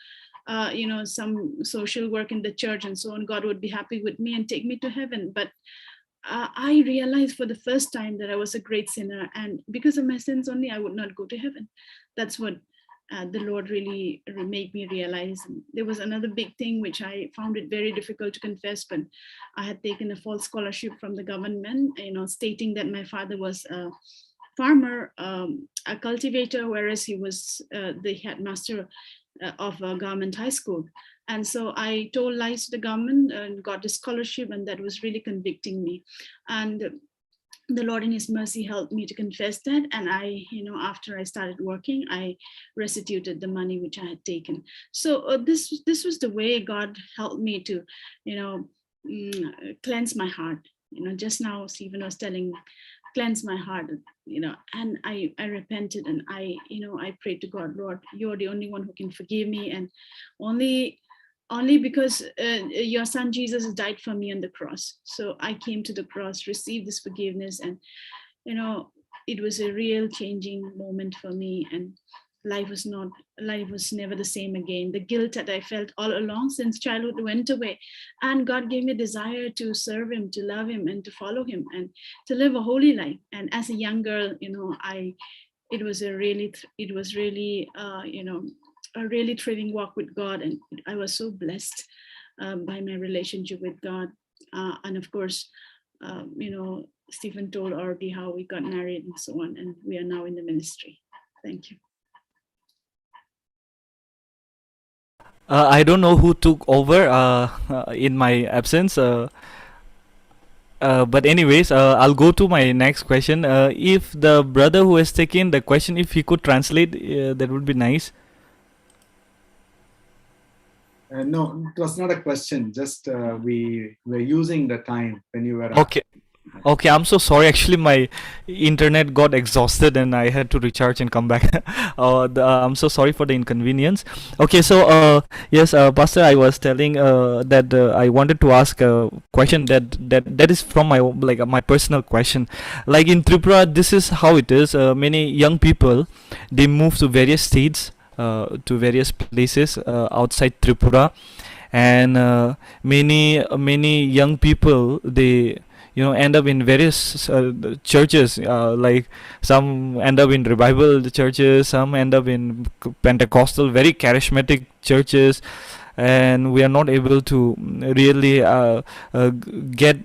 some social work in the church and so on, God would be happy with me and take me to heaven. But I realized for the first time that I was a great sinner, and because of my sins only, I would not go to heaven. That's what the Lord really made me realize. And there was another big thing which I found it very difficult to confess, but I had taken a false scholarship from the government, stating that my father was a farmer, a cultivator, whereas he was the headmaster of a government high school. And so I told lies to the government and got a scholarship, and that was really convicting me. And the Lord in his mercy helped me to confess that. And I, after I started working, I restituted the money which I had taken. So this was the way God helped me to, cleanse my heart. Just now Stephen was telling me, cleanse my heart, and I repented, and I prayed to God, Lord, you're the only one who can forgive me, and only because your son Jesus has died for me on the cross. So I came to the cross, received this forgiveness, and it was a real changing moment for me, and life was never the same again. The guilt that I felt all along since childhood went away, and God gave me a desire to serve him, to love him, and to follow him, and to live a holy life. And as a young girl, it was really a really thrilling walk with God, and I was so blessed by my relationship with God. And of course, Stephen told already how we got married and so on, and we are now in the ministry. Thank you. I don't know who took over in my absence. But anyways, I'll go to my next question. If the brother who has taken the question, if he could translate, that would be nice. No, it was not a question. Just we were using the time when you were. Okay, I'm so sorry. Actually, my internet got exhausted and I had to recharge and come back. I'm so sorry for the inconvenience. Okay, so yes, Pastor, I was telling that I wanted to ask a question that is from my personal question. Like in Tripura, this is how it is. Many young people, they move to various states, to various places outside Tripura, and many young people, they end up in various churches, like some end up in revival churches, some end up in Pentecostal, very charismatic churches, and we are not able to really get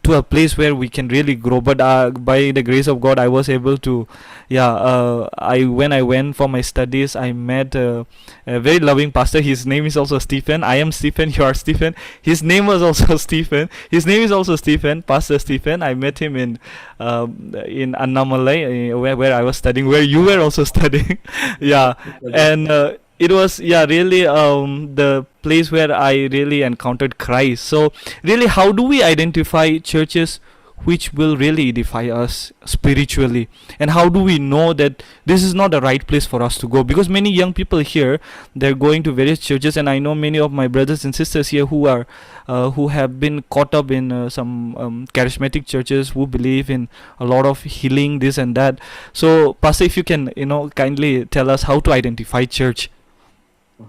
to a place where we can really grow. But by the grace of God, I was able to, when I went for my studies, I met a very loving pastor. His name is also Stephen. I am Stephen. You are Stephen. His name was also Stephen. His name is also Stephen, Pastor Stephen. I met him in Annamalai, where I was studying, where you were also studying. And it was really the place where I really encountered Christ. So really, how do we identify churches which will really edify us spiritually, and how do we know that this is not the right place for us to go? Because many young people here, they're going to various churches, and I know many of my brothers and sisters here who are who have been caught up in some charismatic churches, who believe in a lot of healing, this and that. So Pastor, if you can kindly tell us how to identify church.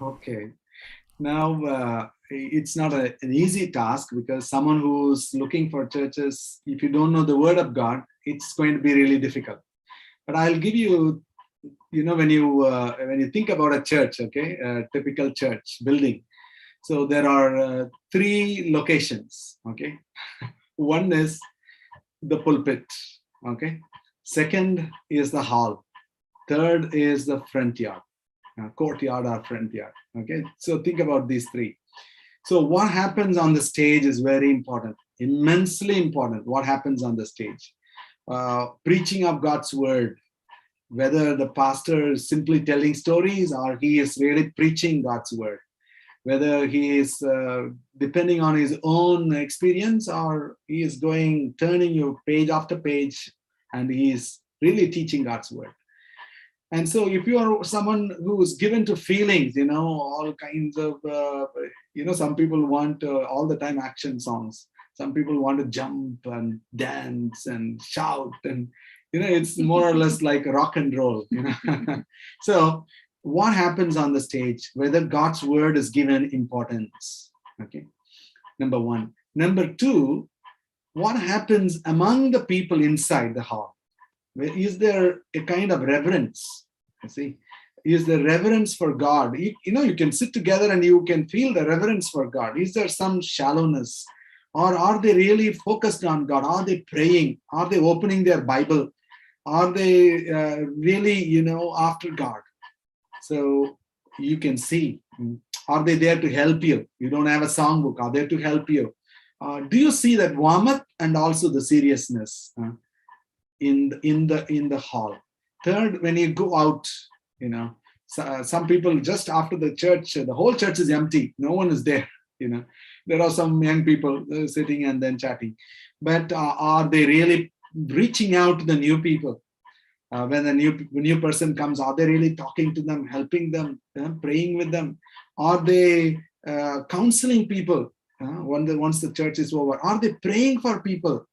Okay. Now, it's not an easy task, because someone who's looking for churches, if you don't know the word of God, it's going to be really difficult. But I'll give you, when you think about a church, okay, a typical church building. So there are 3 locations, okay. One is the pulpit. Okay. Second is the hall. Third is the front yard, courtyard or front yard. Okay. So think about these three. So what happens on the stage is very important, immensely important. What happens on the stage? Preaching of God's word, whether the pastor is simply telling stories or he is really preaching God's word, whether he is depending on his own experience or he is turning you page after page and he is really teaching God's word. And so if you are someone who is given to feelings, all kinds of, some people want all the time action songs. Some people want to jump and dance and shout, and it's more or less like rock and roll. So what happens on the stage? Whether God's word is given importance. Okay, number one. Number two, what happens among the people inside the hall? Is there a kind of reverence? You see, is there reverence for God? You can sit together and you can feel the reverence for God. Is there some shallowness? Or are they really focused on God? Are they praying? Are they opening their Bible? Are they really, after God? So you can see, are they there to help you? You don't have a songbook. Are they to help you? Do you see that warmth and also the seriousness in the hall? Third, when you go out, some people just after the church, the whole church is empty. No one is there. There are some young people sitting and then chatting. But are they really reaching out to the new people? When the new person comes, are they really talking to them, helping them, praying with them? Are they counseling people once the church is over? Are they praying for people?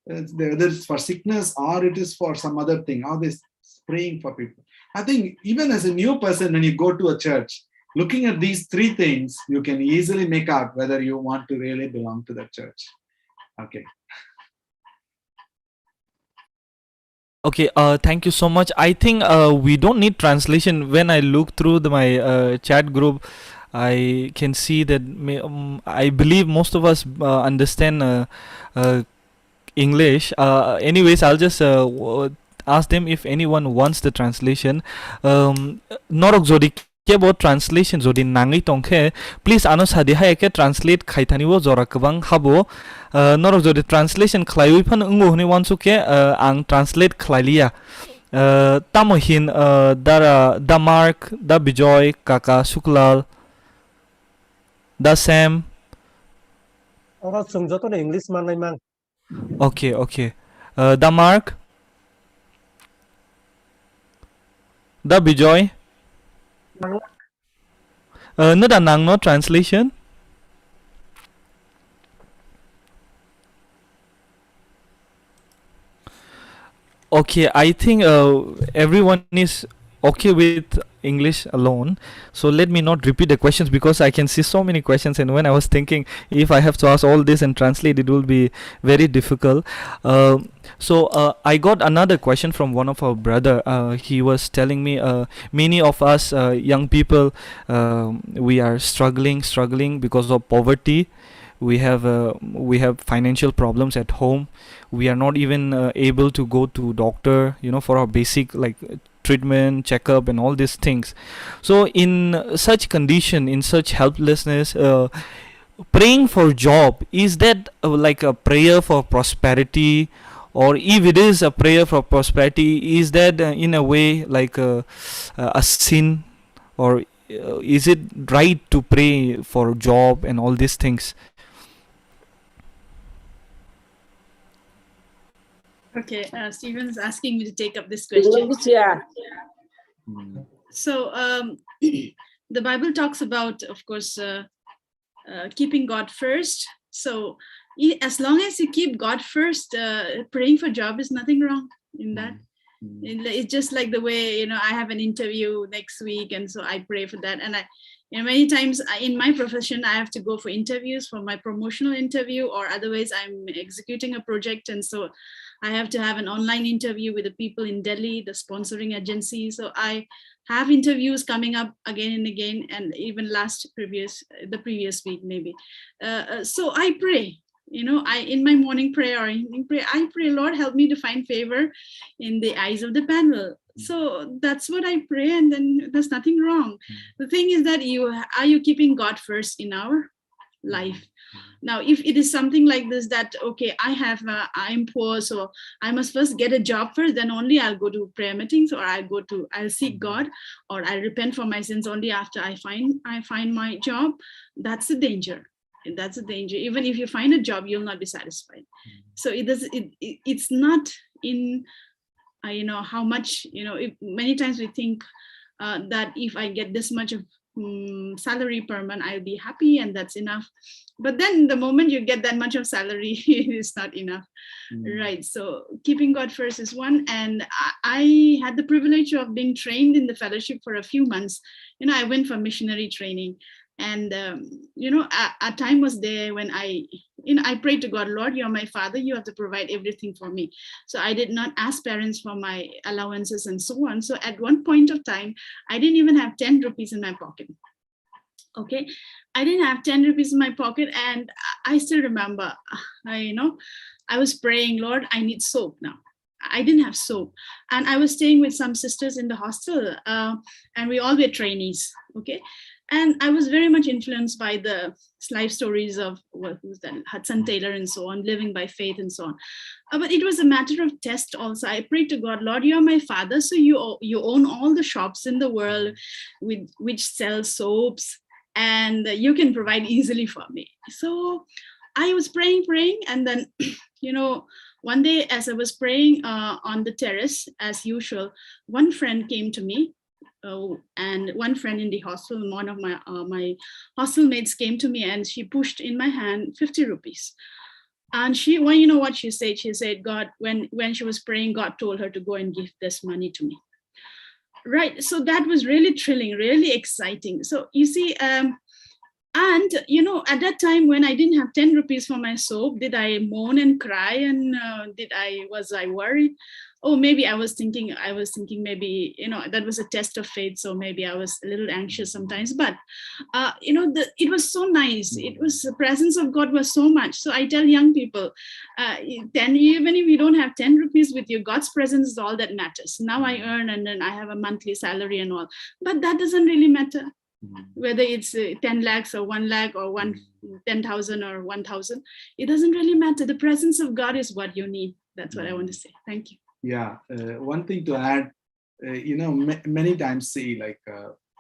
Whether it's for sickness or it is for some other thing, are they praying for people? I think even as a new person, when you go to a church, looking at these three things, you can easily make out whether you want to really belong to the church. Okay. Okay, thank you so much. I think we don't need translation. When I look through my chat group, I can see that I believe most of us understand English. Anyways, I'll just ask them if anyone wants the translation. Norok jodi kebo translation jodi nangi tongkhe, please ano sadiha eke translate khaitaniwo jora kwbang habo. Norok jodi translation khlaiwi phan ungo honi wansuke ang translate khlailia. Tamohin da Mark, da Bijoy, Kaka Suklal, da Sam. Ora sungjoto na English manai mang. Okay. Da Mark, da Bijoy. No da nang no translation. Okay, I think everyone is okay with English alone. So let me not repeat the questions because I can see so many questions, and when I was thinking if I have to ask all this and translate, it will be very difficult. So I got another question from one of our brother. He was telling me many of us young people, we are struggling because of poverty. We have financial problems at home. We are not even able to go to doctor, for our basic like treatment, checkup, and all these things. So in such condition, in such helplessness, praying for job, is that like a prayer for prosperity? Or if it is a prayer for prosperity, is that in a way like a sin? Or is it right to pray for job and all these things? Okay, Stephen's asking me to take up this question. So the Bible talks about, of course, keeping God first. So as long as you keep God first, praying for job is nothing wrong in that. It's just like the way, I have an interview next week, and so I pray for that. And many times in my profession, I have to go for interviews for my promotional interview, or otherwise I'm executing a project, and so I have to have an online interview with the people in Delhi, the sponsoring agency. So I have interviews coming up again and again, and even the previous week maybe. So I pray. in my morning prayer or evening prayer, I pray, Lord, help me to find favor in the eyes of the panel. So that's what I pray, and then there's nothing wrong. The thing is that are you keeping God first in our life? Now, if it is something like this, that, okay, I'm poor, so I must first get a job first, then only I'll go to prayer meetings, or I'll seek God, or I'll repent for my sins only after I find my job. That's the danger. That's a danger. Even if you find a job, you'll not be satisfied. So it's not in, how much, many times we think that if I get this much of salary per month, I'll be happy and that's enough. But then the moment you get that much of salary, it's not enough, right? So keeping God first is one. And I had the privilege of being trained in the fellowship for a few months. I went for missionary training. And, a time was there when I prayed to God, Lord, you're my father, you have to provide everything for me. So I did not ask parents for my allowances and so on. So at one point of time, I didn't even have 10 rupees in my pocket. Okay, I didn't have 10 rupees in my pocket. And I still remember, I was praying, Lord, I need soap now. I didn't have soap. And I was staying with some sisters in the hostel, and we all were trainees. Okay. And I was very much influenced by the life stories of who's that, Hudson Taylor and so on, living by faith and so on. But it was a matter of test also. I prayed to God, Lord, you're my father, so you own all the shops in the world which sell soaps, and you can provide easily for me. So I was praying, and then, one day as I was praying on the terrace, as usual, one friend came to me. And one friend in the hostel, one of my hostel mates came to me, and she pushed in my hand 50 rupees. And you know what she said? She said, God, when she was praying, God told her to go and give this money to me. Right. So that was really thrilling, really exciting. So you see, and at that time when I didn't have 10 rupees for my soap, did I moan and cry, and was I worried? Oh, maybe I was thinking maybe, that was a test of faith. So maybe I was a little anxious sometimes, but, it was so nice. It was, the presence of God was so much. So I tell young people, even if you don't have 10 rupees with you, God's presence is all that matters. Now I earn, and then I have a monthly salary and all, but that doesn't really matter. Whether it's 10 lakhs or 1 lakh or 10,000 or 1,000, it doesn't really matter. The presence of God is what you need. That's what I want to say. Thank you. Yeah, one thing to add, many times see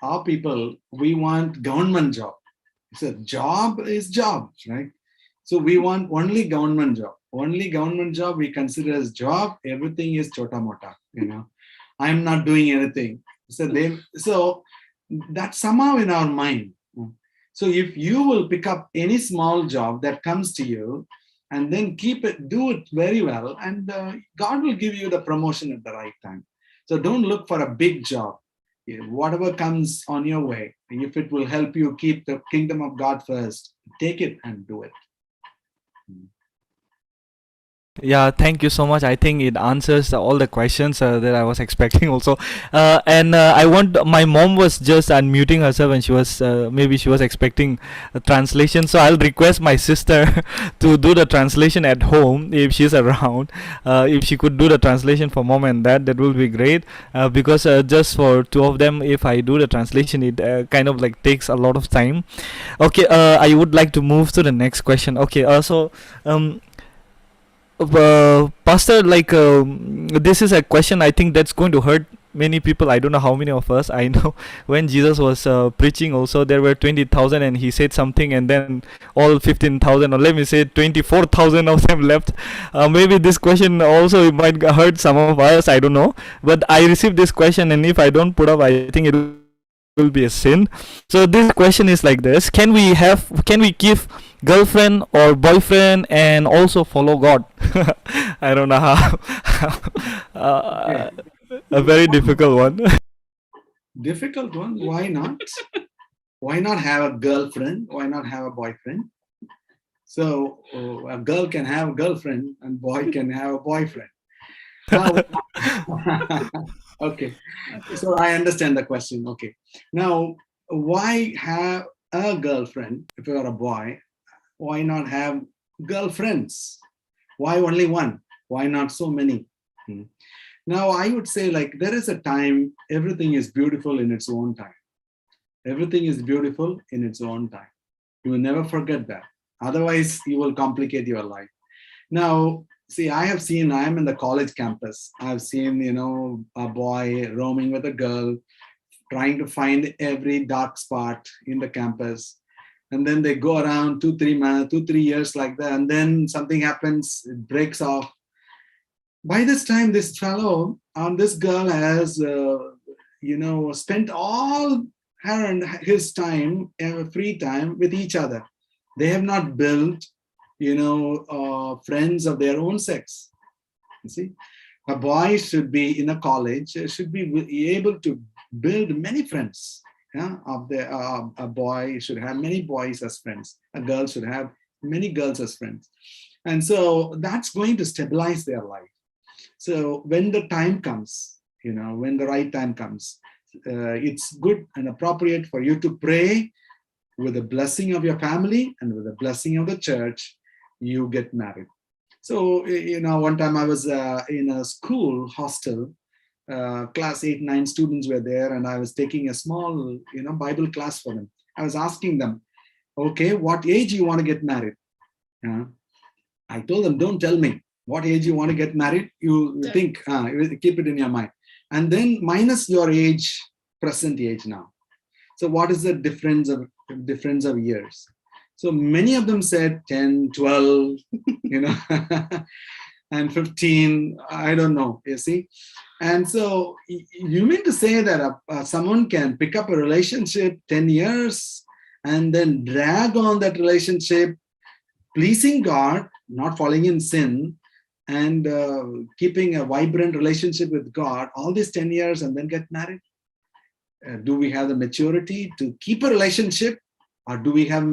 our people, we want government job. So job is job, right? So we want only government job. Only government job we consider as job. Everything is chota mota. I'm not doing anything. So that's somehow in our mind. So if you will pick up any small job that comes to you, and then do it very well, and God will give you the promotion at the right time. So don't look for a big job. Whatever comes on your way, if it will help you keep the kingdom of God first, take it and do it. Yeah, thank you so much. I think it answers all the questions that I was expecting also. And my mom was just unmuting herself, and she was maybe she was expecting a translation. So I'll request my sister to do the translation at home if she's around. If she could do the translation for mom and dad, that will be great. Because just for two of them, if I do the translation, it kind of like takes a lot of time. Okay, I would like to move to the next question. Okay, Pastor, this is a question I think that's going to hurt many people. I don't know how many of us. I know when Jesus was preaching also, there were 20,000 and he said something, and then all 15,000, or let me say 24,000 of them left. Maybe this question also might hurt some of us, I don't know. But I received this question, and if I don't put up, I think it will be a sin. So this question is like this: Can we give girlfriend or boyfriend and also follow God? I don't know how. A very difficult one. Difficult one? Why not? Why not have a girlfriend? Why not have a boyfriend? So a girl can have a girlfriend and boy can have a boyfriend. Okay. So I understand the question. Okay. Now, why have a girlfriend if you are a boy? Why not have girlfriends. Why only one? Why not so many? Now, I would say, like, there is a time, everything is beautiful in its own time. Everything is beautiful in its own time. You will never forget that. Otherwise, you will complicate your life. Now, see, I am in the college campus. I've seen, a boy roaming with a girl, trying to find every dark spot in the campus. And then they go around 2-3 years like that. And then something happens, it breaks off. By this time, this fellow and this girl has, spent all her and his time, free time with each other. They have not built, friends of their own sex. You see, a boy should be in a college, should be able to build many friends. Yeah, a boy should have many boys as friends. A girl should have many girls as friends. And so that's going to stabilize their life. So when the time comes, when the right time comes, it's good and appropriate for you to pray with the blessing of your family and with the blessing of the church, you get married. So, one time I was in a school hostel, class 8-9 students were there, and I was taking a small, Bible class for them. I was asking them, okay, what age you want to get married? I told them, don't tell me what age you want to get married. You think, keep it in your mind. And then minus your age, present age now. So what is the difference of years? So many of them said 10, 12, and 15, I don't know, you see. And so you mean to say that someone can pick up a relationship 10 years and then drag on that relationship, pleasing God, not falling in sin, and keeping a vibrant relationship with God all these 10 years and then get married? Do we have the maturity to keep a relationship, or do we have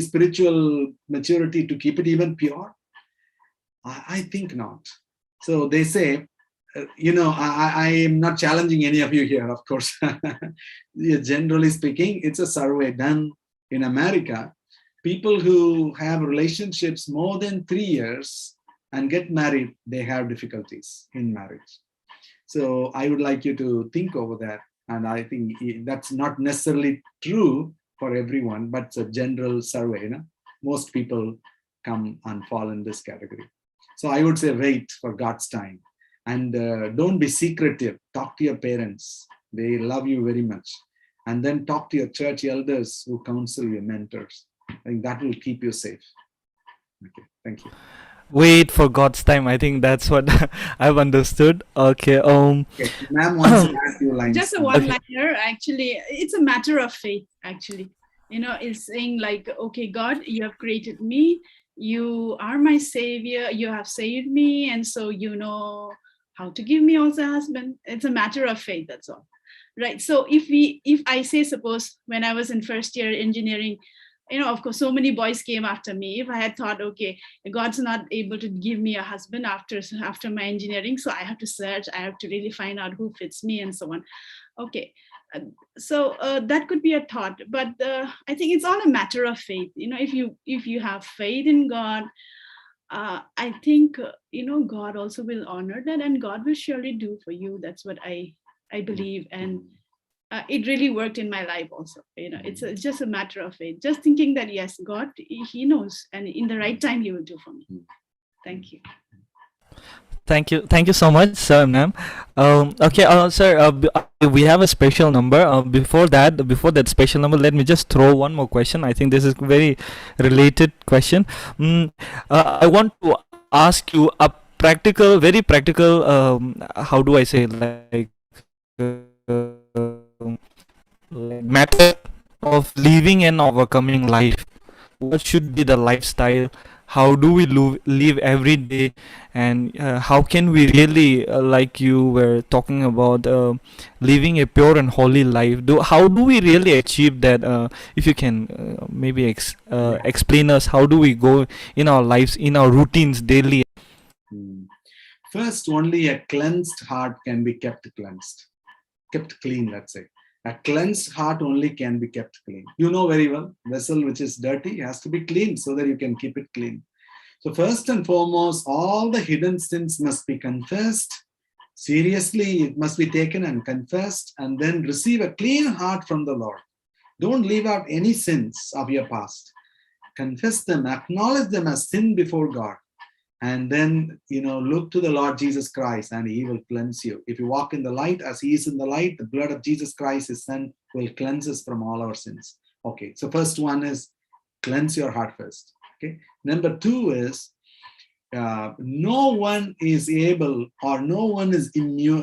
spiritual maturity to keep it even pure? I think not. So they say, I am not challenging any of you here, of course. Generally speaking, it's a survey done in America. People who have relationships more than 3 years and get married, they have difficulties in marriage. So I would like you to think over that. And I think that's not necessarily true for everyone, but it's a general survey. Most people come and fall in this category. So I would say wait for God's time. And don't be secretive. Talk to your parents. They love you very much. And then talk to your church elders who counsel you, mentors. I think that will keep you safe. Okay, thank you. Wait for God's time. I think that's what I've understood. Okay. Okay. Ma'am wants to ask you lines. Just a one-liner. Actually, it's a matter of faith. Actually, it's saying like, okay, God, you have created me. You are my savior. You have saved me, and so you know how to give me also a husband. It's a matter of faith. That's all, right? So if I say, suppose when I was in first year engineering, of course, so many boys came after me. If I had thought, okay, God's not able to give me a husband after my engineering, so I have to search, I have to really find out who fits me and so on. Okay, so that could be a thought, but I think it's all a matter of faith. If you have faith in God, I think God also will honor that, and God will surely do for you. That's what I believe, and it really worked in my life also. It's just a matter of faith. Just thinking that yes, God, He knows, and in the right time He will do for me. Thank you. Thank you so much, sir, ma'am. Okay, sir, we have a special number. Before that special number, let me just throw one more question. I think this is very related question. I want to ask you a very practical, how do I say, like method of living and overcoming life. What should be the lifestyle? How do we live every day, and how can we really, like you were talking about, living a pure and holy life? How do we really achieve that? If you can maybe explain us, how do we go in our lives, in our routines daily? First, only a cleansed heart can be kept clean, let's say. A cleansed heart only can be kept clean. You know very well, vessel which is dirty has to be clean so that you can keep it clean. So first and foremost, all the hidden sins must be confessed. Seriously, it must be taken and confessed, and then receive a clean heart from the Lord. Don't leave out any sins of your past. Confess them, acknowledge them as sin before God. And then, look to the Lord Jesus Christ and he will cleanse you. If you walk in the light as he is in the light, the blood of Jesus Christ, his son, will cleanse us from all our sins. Okay, so first one is cleanse your heart first. Okay, number two is no one is able, or no one is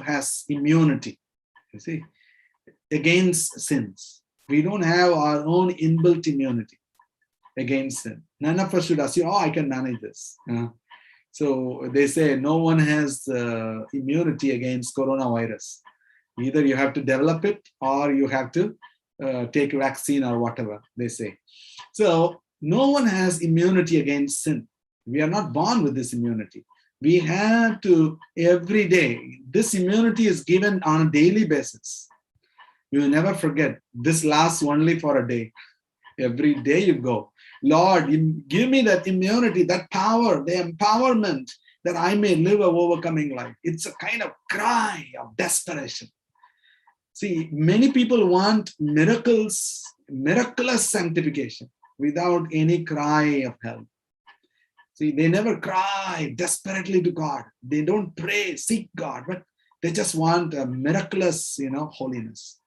has immunity, you see, against sins. We don't have our own inbuilt immunity against sin. None of us should assume, oh, I can manage this. So they say no one has immunity against coronavirus. Either you have to develop it or you have to take a vaccine or whatever they say. So no one has immunity against sin. We are not born with this immunity. We have to, every day, this immunity is given on a daily basis. You will never forget, this lasts only for a day. Every day you go, Lord, give me that immunity, that power, the empowerment that I may live an overcoming life. It's a kind of cry of desperation. See, many people want miracles, miraculous sanctification without any cry of help. See, they never cry desperately to God. They don't pray, seek God, but they just want a miraculous, holiness.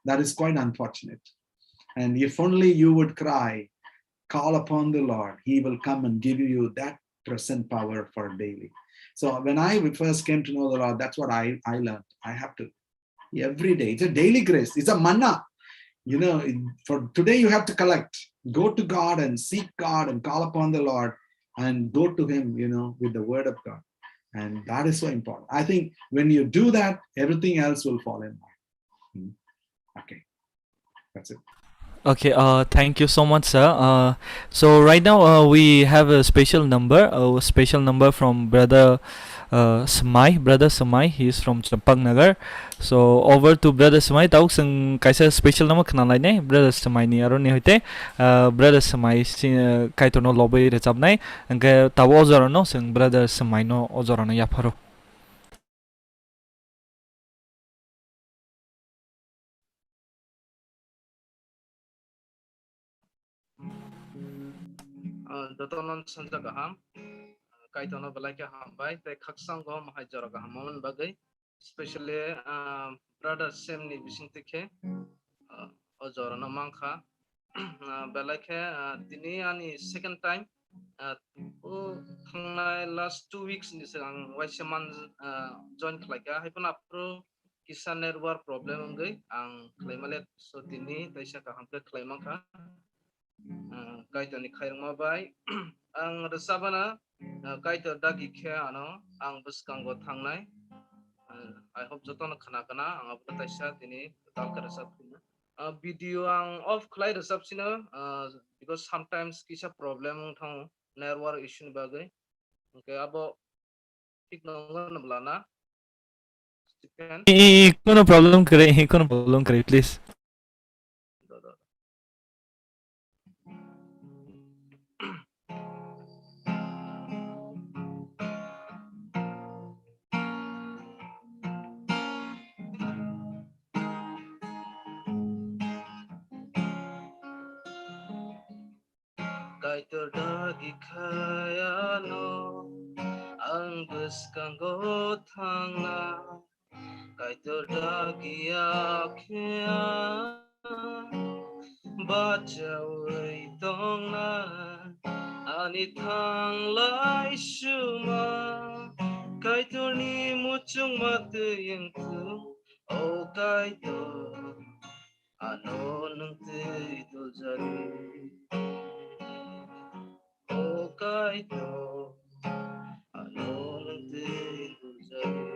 That is quite unfortunate. And if only you would cry, call upon the Lord, he will come and give you that present power for daily. So when I first came to know the Lord, that's what I learned. I have to, every day, it's a daily grace. It's a manna. For today you have to collect. Go to God and seek God and call upon the Lord and go to him, with the word of God. And that is so important. I think when you do that, everything else will fall in line. Okay, that's it. Okay, thank you so much, sir. So right now we have a special number from brother Samai. Brother Samai, he is from Itanagar. So over to brother Samai. Tau sing kaisa special number kenalai ne brother Samai ni aro ni hoite brother Samai Kaitor no lobby recap nai angke tau ozoro no sing brother Samai no ozoro no yaparo. Dotonon sanja gaham kaitono belai Hambai te khaksang go mahai jara gaham mon bagai especially brother Sam ni bisintike ojora no mangkha belai dini ani second time last 2 weeks ni sang waisaman join khlaika haipuna pro kisa network problem ngai ang khlaimalet so dini taisa kaham ke khlaimangkha kaitoni khairma bai ang resabana kaitor dagi khe ano ang buskango thangnai I hope jotono khana kana ang abta taisa tini talka resab video ang off khlai resab sina because sometimes kisa problem thang network issue bagai okay abo tik nongon blana Kono problem करे please. Kaitor dagi kaya no ang buskango thangna Kaitor dagi akhya bachawai tongna ani thanglai shuma Kaitor ni muchung mate yang tu o Kaitor ano nang titul jari o Kaitor ano nang titul jari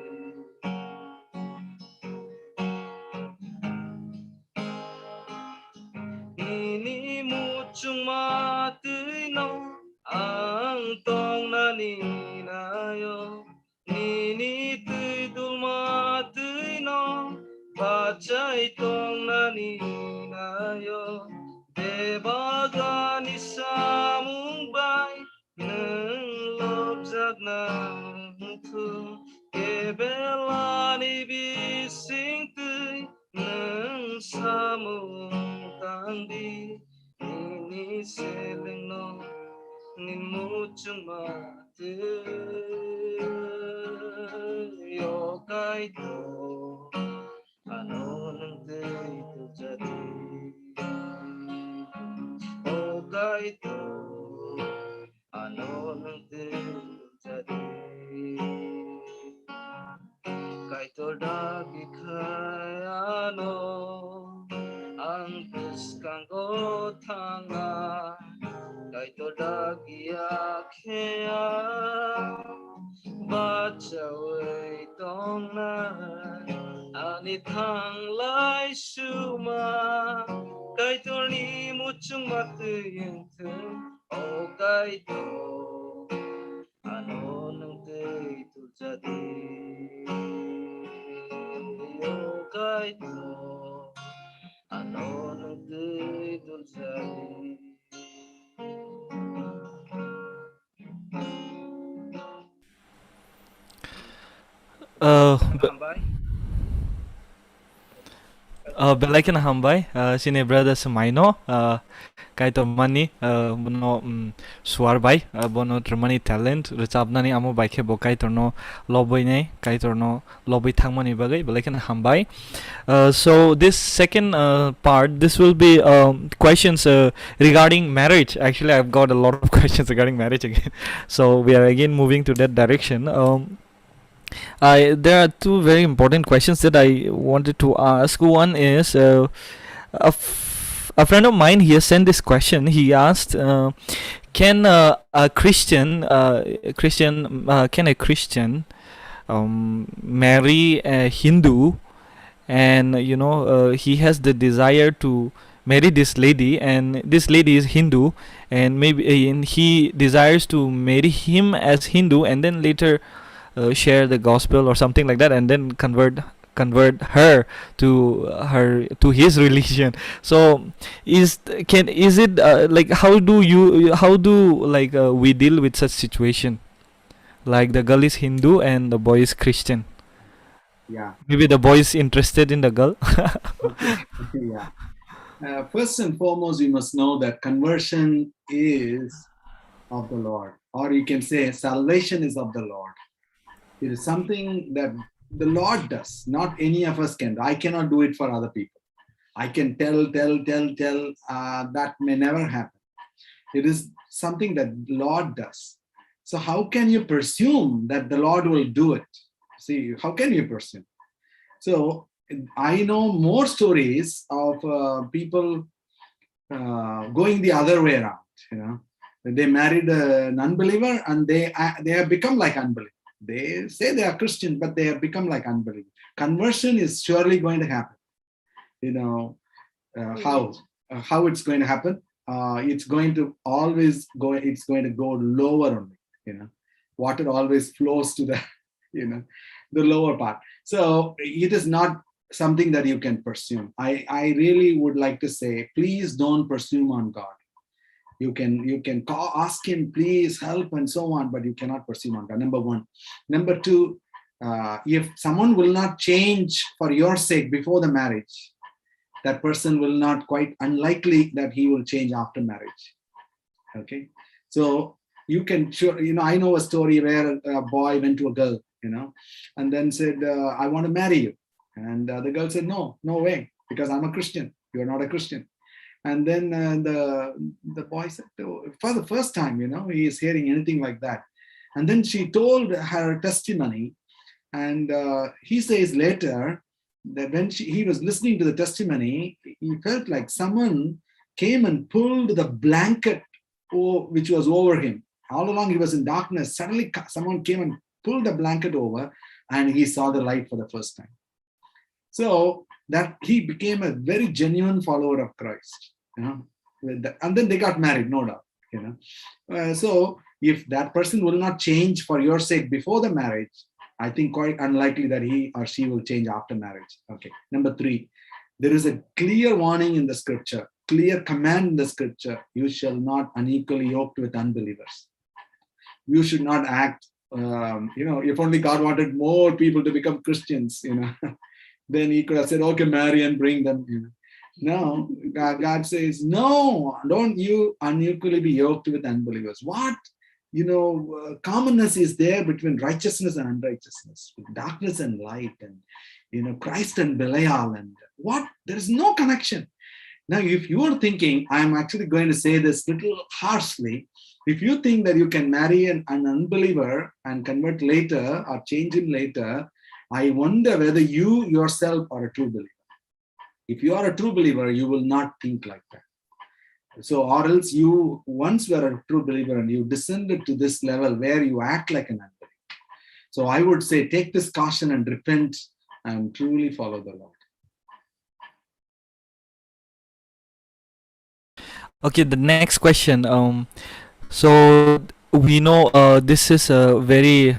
Nini muchung matui no ang tong nani nayo Nini titul matui no bacai tong nani nayo Debagani samung bay nang nang thu kebelani bising tui nang samung tandi ini seleng no nin muchung mate yo kaito ano nang day tu jadi o kaito ano nang day tu jadi kaito dagi kayano ang kanggo tanga kaito dagi akea bacawe tongna ani thang lai suma kaito ni muchung matu yente o kaito ano nang day tu jadi o kaito ano nang day tu jadi. Hambai. Belaikan Hambai, sini brother semaino, Kaitor mani, bono suar bai, bono termani talent, recapnani amo baike bo Kaitor no loboi nei, Kaitor no loboi thangmani bagai, belaikan Hambai. So this second part, this will be questions regarding marriage. Actually, I've got a lot of questions regarding marriage again. So we are again moving to that direction. There are two very important questions that I wanted to ask. One is a friend of mine here sent this question. He asked, "Can a Christian marry a Hindu, and he has the desire to marry this lady, and this lady is Hindu, and maybe he desires to marry him as Hindu, and then later share the gospel or something like that, and then convert her to his religion." So is it like how do we deal with such situation, like the girl is Hindu and the boy is Christian? Yeah. Maybe the boy is interested in the girl. Okay. Yeah. First and foremost, you must know that conversion is of the Lord, or you can say salvation is of the Lord. It is something that the Lord does, not any of us can. I cannot do it for other people. I can tell, that may never happen. It is something that the Lord does. So how can you presume that the Lord will do it? See, how can you presume? So I know more stories of people going the other way around. They married an unbeliever and they have become like unbelievers. They say they are Christian, but they have become like unbelievers. Conversion is surely going to happen. How it's going to happen? It's going to always go. It's going to go lower only. Water always flows to the, the lower part. So it is not something that you can presume. I really would like to say, please don't presume on God. You can ask him, please help and so on, but you cannot presume on God. Number one. Number two, if someone will not change for your sake before the marriage, that person will not, quite unlikely that he will change after marriage. Okay. So you can, I know a story where a boy went to a girl, and then said, I want to marry you. And the girl said, no way, because I'm a Christian. You're not a Christian. And then the boy said, for the first time, he is hearing anything like that. And then she told her testimony. And he says later that when he was listening to the testimony, he felt like someone came and pulled the blanket which was over him. All along he was in darkness. Suddenly someone came and pulled the blanket over and he saw the light for the first time. So that he became a very genuine follower of Christ. And then they got married, no doubt. So if that person will not change for your sake before the marriage, I think quite unlikely that he or she will change after marriage. Okay. Number three, there is a clear warning in the scripture, clear command in the scripture: you shall not unequally yoked with unbelievers. You should not act if only God wanted more people to become Christians, then he could have said, okay, marry and bring them. No, God says, no, don't you unequally be yoked with unbelievers. What? Commonness is there between righteousness and unrighteousness, darkness and light, and Christ and Belial, and what? There is no connection. Now, if you are thinking, I'm actually going to say this little harshly, if you think that you can marry an unbeliever and convert later or change him later, I wonder whether you yourself are a true believer. If you are a true believer, you will not think like that. So, or else you once were a true believer and you descended to this level where you act like an unbeliever. So I would say, take this caution and repent and truly follow the Lord. Okay, the next question. So we know this is a very,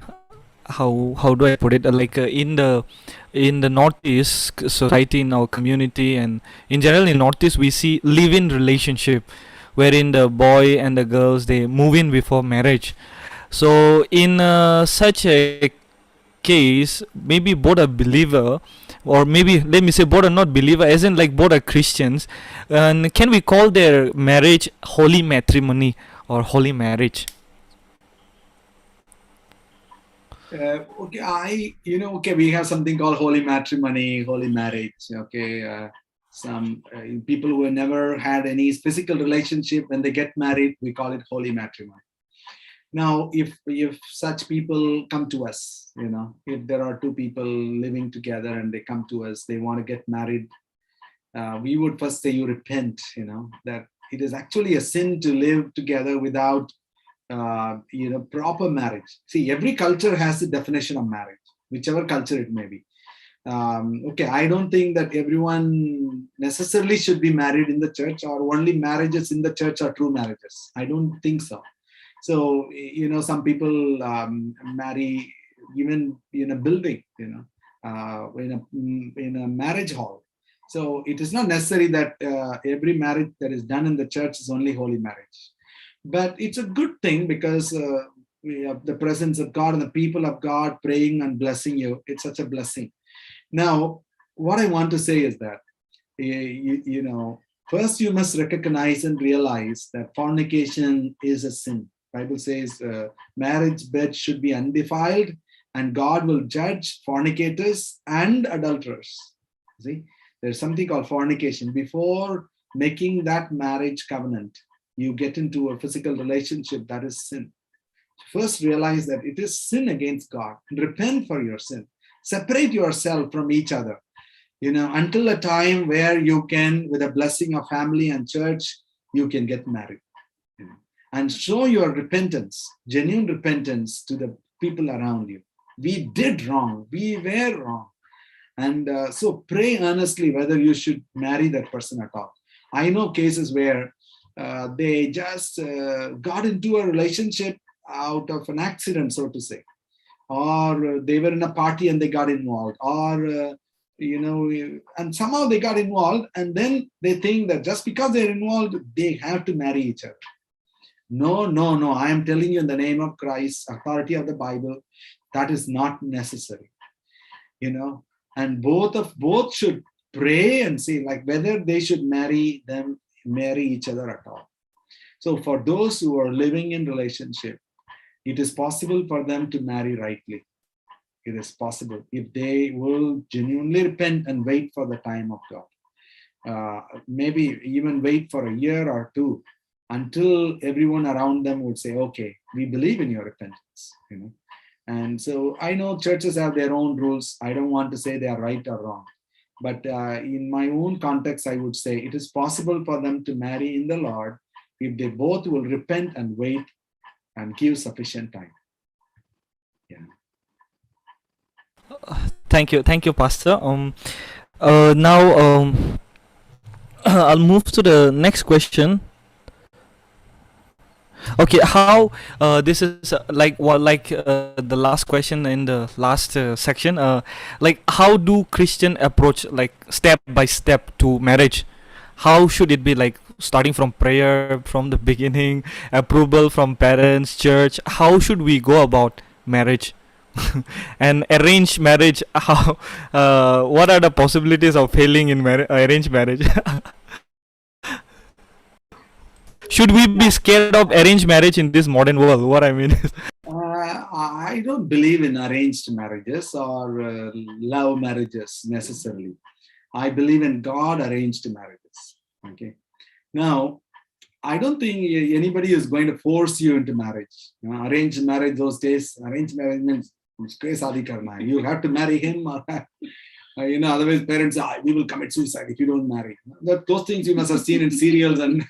how do I put it? In the Northeast society, in our community, and in general in Northeast, we see live-in relationship, wherein the boy and the girls, they move in before marriage. So in such a case, maybe both a believer, or maybe let me say both are not believer, as in like both are Christians, and can we call their marriage holy matrimony or holy marriage? We have something called holy matrimony, holy marriage. Some people who have never had any physical relationship, when they get married, we call it holy matrimony. Now, if such people come to us, if there are two people living together and they come to us, they want to get married, we would first say, you repent, that it is actually a sin to live together without proper marriage. See, every culture has a definition of marriage, whichever culture it may be. I don't think that everyone necessarily should be married in the church, or only marriages in the church are true marriages. I don't think so. So, some people marry even in a building, in a marriage hall. So it is not necessary that every marriage that is done in the church is only holy marriage. But it's a good thing, because we have the presence of God and the people of God praying and blessing you. It's such a blessing. Now, what I want to say is that, first you must recognize and realize that fornication is a sin. Bible says marriage bed should be undefiled, and God will judge fornicators and adulterers. See, there's something called fornication. Before making that marriage covenant, you get into a physical relationship, that is sin. First realize that it is sin against God, and repent for your sin. Separate yourself from each other, until a time where you can, with a blessing of family and church, you can get married. And show your repentance, genuine repentance, to the people around you. We did wrong. We were wrong. And so pray earnestly whether you should marry that person at all. I know cases where they just got into a relationship out of an accident, so to say. Or they were in a party and they got involved. Or, and somehow they got involved, and then they think that just because they're involved, they have to marry each other. No. I am telling you in the name of Christ, authority of the Bible, that is not necessary. And both should pray and see whether they should marry each other at all. So for those who are living in relationship, it is possible for them to marry rightly. It is possible if they will genuinely repent and wait for the time of God. Maybe even wait for a year or two, until everyone around them would say, okay, we believe in your repentance. And so I know churches have their own rules. I don't want to say they are right or wrong. But in my own context, I would say it is possible for them to marry in the Lord if they both will repent and wait and give sufficient time. Yeah. Thank you, Pastor. Now I'll move to the next question. Okay, how this is the last question in the last section. How do Christian approach step by step to marriage? How should it be, starting from prayer from the beginning, approval from parents, church? How should we go about marriage. And arranged marriage, how what are the possibilities of failing in arranged marriage? Should we be scared of arranged marriage in this modern world? What I mean is, I don't believe in arranged marriages or love marriages necessarily. I believe in God arranged marriages. Okay. Now, I don't think anybody is going to force you into marriage. Arranged marriage those days, arranged marriage means you have to marry him, or otherwise parents say, we will commit suicide if you don't marry. Those things you must have seen in serials, and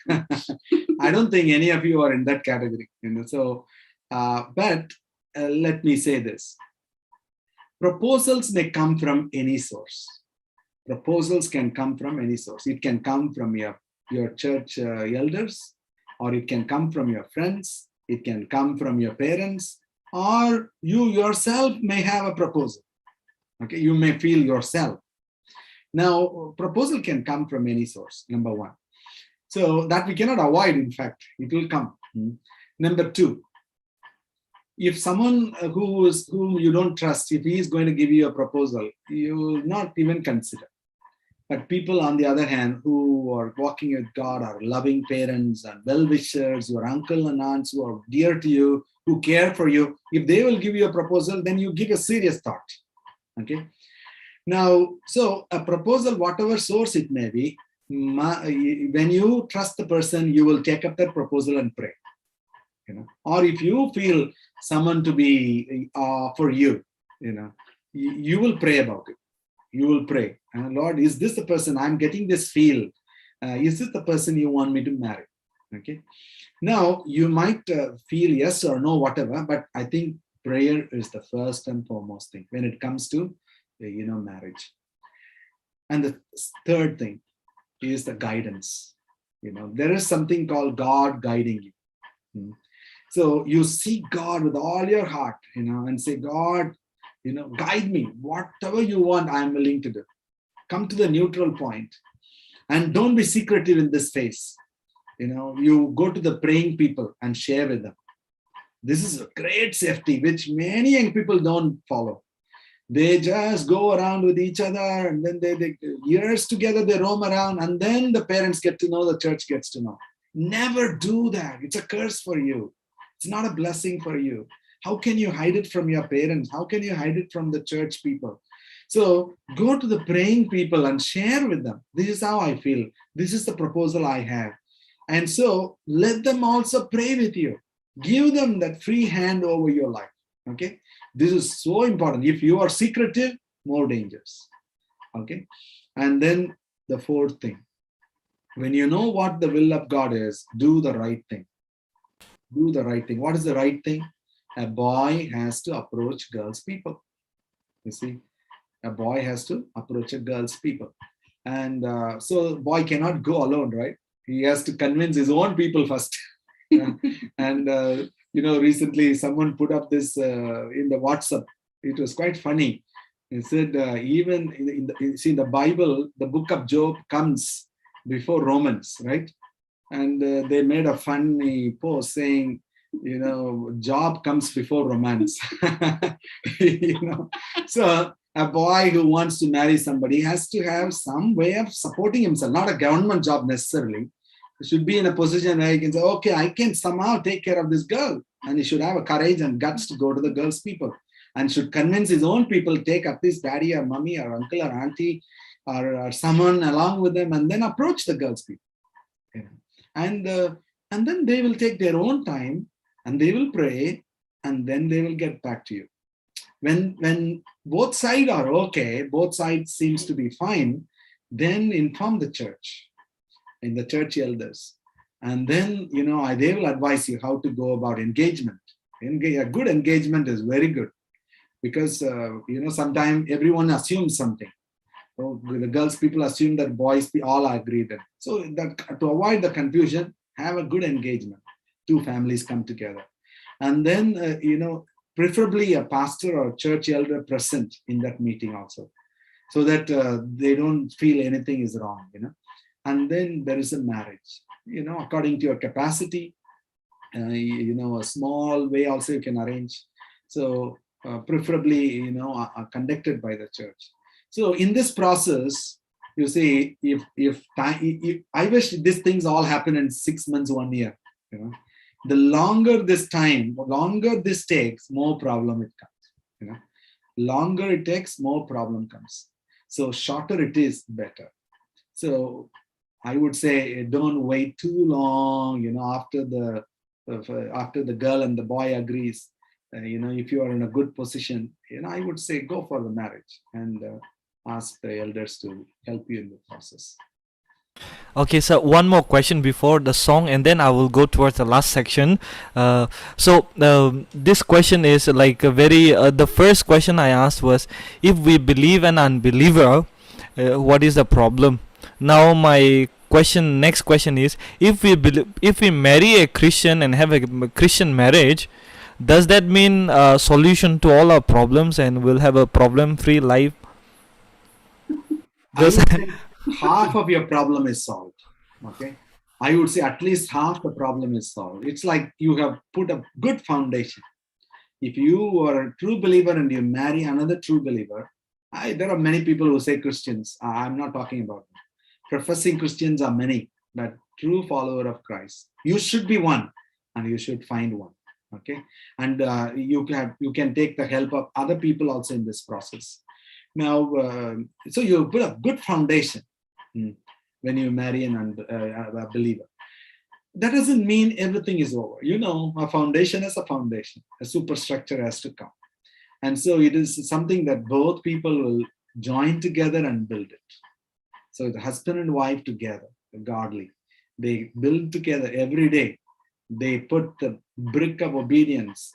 I don't think any of you are in that category. So, but let me say this: proposals may come from any source. Proposals can come from any source. It can come from your church elders, or it can come from your friends, it can come from your parents, or you yourself may have a proposal. Okay, you may feel yourself. Now, proposal can come from any source, number one. So that we cannot avoid, in fact, it will come. Number two, if someone whom you don't trust, if he is going to give you a proposal, you will not even consider. But people, on the other hand, who are walking with God, are loving parents and well-wishers, your uncle and aunts who are dear to you, who care for you, if they will give you a proposal, then you give a serious thought. Okay. Now, so a proposal, whatever source it may be, when you trust the person, you will take up that proposal and pray. Or if you feel someone to be for you, you will pray about it. You will pray, Lord, is this the person? I'm getting this feel. Is this the person you want me to marry? Okay. Now, you might feel yes or no, whatever, but I think prayer is the first and foremost thing when it comes to, marriage. And the third thing is the guidance. There is something called God guiding you. So you seek God with all your heart, and say, God, guide me. Whatever you want, I'm willing to do. Come to the neutral point, and don't be secretive in this phase. You go to the praying people and share with them. This is a great safety, which many young people don't follow. They just go around with each other, and then they years together, they roam around, and then the parents get to know, the church gets to know. Never do that. It's a curse for you. It's not a blessing for you. How can you hide it from your parents? How can you hide it from the church people? So go to the praying people and share with them. This is how I feel. This is the proposal I have. And so let them also pray with you. Give them that free hand over your life. Okay. This is so important. If you are secretive, more dangerous. Okay. And then the fourth thing, when you know what the will of God is, do the right thing. Do the right thing. What is the right thing? A boy has to approach girls' people. You see, a boy has to approach a girl's people. And so boy cannot go alone, right? He has to convince his own people first. And, recently someone put up this in the WhatsApp. It was quite funny. He said, even in the Bible, the book of Job comes before Romans, right? And they made a funny post saying, Job comes before romance. So a boy who wants to marry somebody has to have some way of supporting himself, not a government job necessarily. He should be in a position where he can say, okay, I can somehow take care of this girl. And he should have a courage and guts to go to the girl's people, and should convince his own people, take at least daddy or mommy or uncle or auntie or someone along with them, and then approach the girl's people. And then they will take their own time, and they will pray, and then they will get back to you. When both sides are okay, both sides seems to be fine, then inform the church and the church elders. And then, they will advise you how to go about engagement. A good engagement is very good, because, sometimes everyone assumes something. So the girls' people assume that boys all agree then. So that to avoid the confusion, have a good engagement. Two families come together. And then, preferably a pastor or church elder present in that meeting also, so that they don't feel anything is wrong, And then there is a marriage, according to your capacity. A small way also you can arrange. So preferably, are conducted by the church. So in this process, you see, if I wish these things all happen in 6 months, 1 year, the longer this takes, more problem it comes. Longer it takes, more problem comes. So shorter it is, better. So I would say don't wait too long, after the girl and the boy agrees. If you are in a good position, I would say go for the marriage and ask the elders to help you in the process. Okay, so one more question before the song, and then I will go towards the last section. This question is like a very. The first question I asked was, if we believe an unbeliever, what is the problem? Now my next question is, if we marry a Christian and have a Christian marriage, does that mean a solution to all our problems and we'll have a problem-free life? I would say half of your problem is solved. Okay, I would say at least half the problem is solved. It's like you have put a good foundation. If you are a true believer and you marry another true believer, there are many people who say Christians. I'm not talking about them. Professing Christians are many, but true follower of Christ, you should be one, and you should find one. Okay, and you can take the help of other people also in this process. Now, so you put a good foundation when you marry a believer. That doesn't mean everything is over. A foundation is a foundation. A superstructure has to come. And so it is something that both people will join together and build it. So the husband and wife together, godly, they build together every day. They put the brick of obedience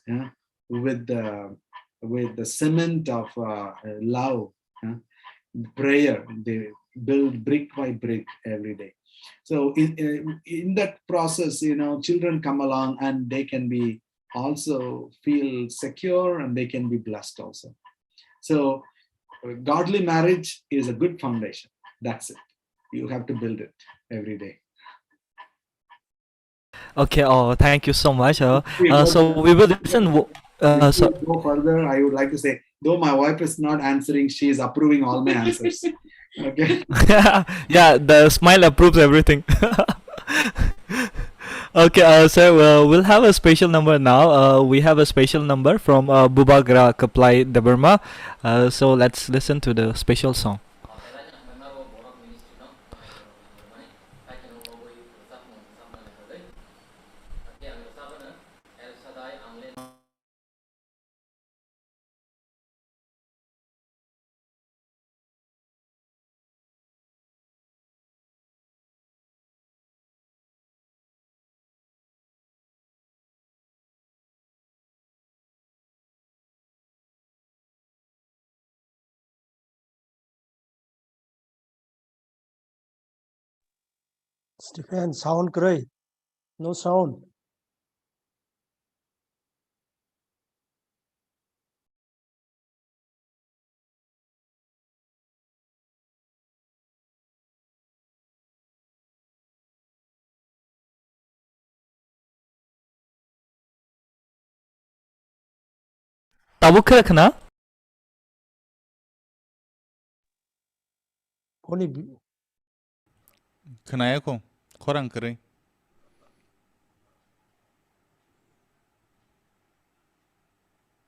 with the cement of love, prayer. They build brick by brick every day. So in that process, children come along and they can be also feel secure and they can be blessed also. So godly marriage is a good foundation. That's it. You have to build it every day. Okay. Oh, thank you so much. So we will listen. Go further. I would like to say, though my wife is not answering, she is approving all my answers. Okay. Yeah, the smile approves everything. Okay, so we'll have a special number now. We have a special number from Bubagra Kaplai de Burma. So let's listen to the special song. Stephen, sound great. No sound. Tabuk rakhna. Only Kenaya ko, korang kere.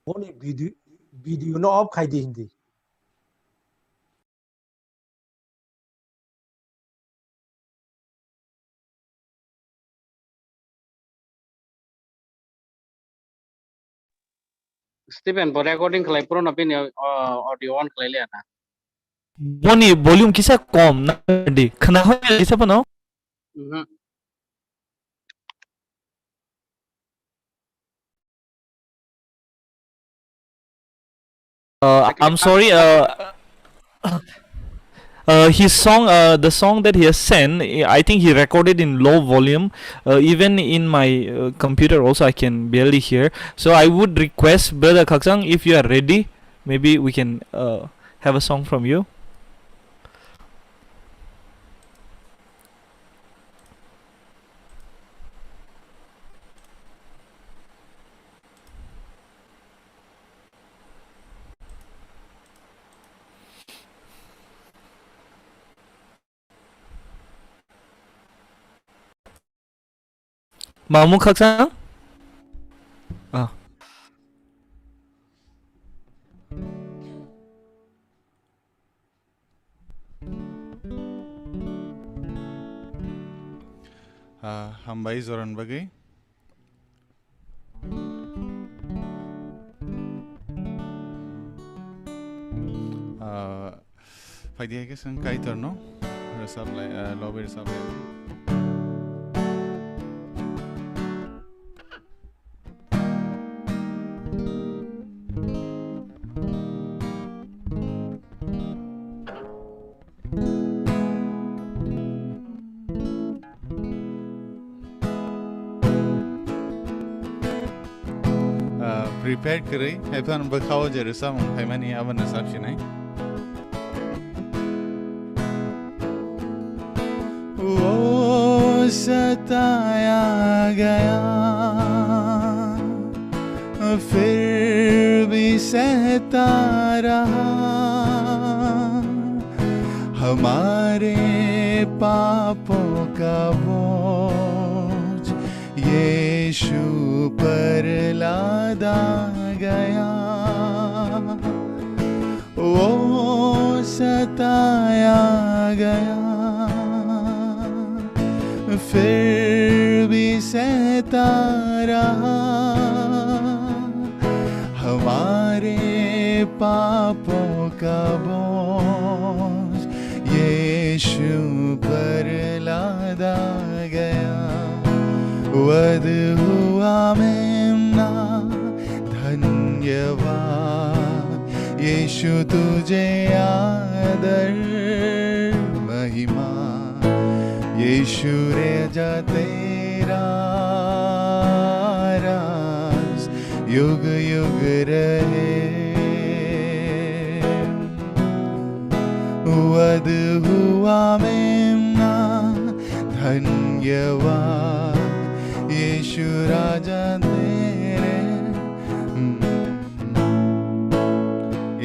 video nó off khai đi hindi. Stephen, recording khlai puro na pin audio on khlai le na. Boni volume kisa kom na di. Khana ho kisa pa no? I'm sorry. His song, the song that he has sent, I think he recorded in low volume. Even in my computer also, I can barely hear. So I would request Brother Kaksang, if you are ready, maybe we can have a song from you. Mamu khaksa? Ah. Hambai zoran bagwi. Pwede ay kasang Kaitor, no? Resablay, lobby resablay. Prepared kari, haifan bakhaw jeresa mong haimani awan nasab sinai. वो सताया गया फिर भी सहता रहा हमारे पापों का बोझ यीशु पर लादा गया वो सताया गया फिर भी सहता रहा हमारे पापों का बोझ यीशु पर लादा गया वध हुआ मेमना धन्यवाद यीशु तुझे आदर महिमा यीशु रेजा तेरा राज युग युग रहे वध हुआ मेमना धन्यवाद यीशु राजा तेरे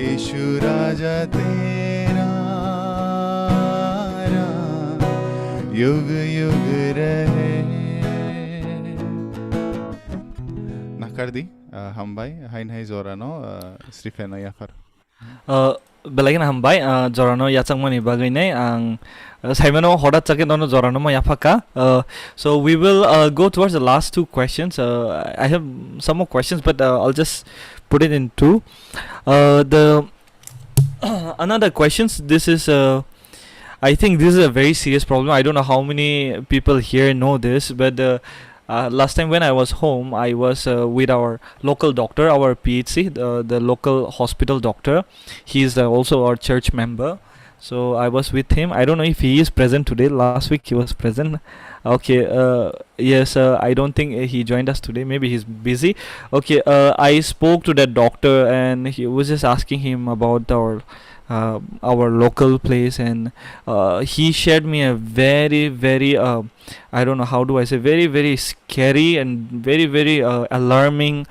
यीशु राजा तेरा युग युग रहे nakardi Hambai hain hai zorano Stephen ayafar Belagin Hambai Jorano Yachangmani Bagine ang Simano Hoda Chakenono Jorano Yapaka. So we will go towards the last two questions. I have some more questions, but I'll just put it in two. The another questions. This is I think this is a very serious problem. I don't know how many people here know this, but last time when I was home, I was with our local doctor, our PHC, the local hospital doctor. He is also our church member. So I was with him. I don't know if he is present today. Last week he was present. Okay. Yes. I don't think he joined us today. Maybe he's busy. Okay. I spoke to that doctor and he was just asking him about our local place, and he shared me a very I don't know how do I say, very scary and very alarming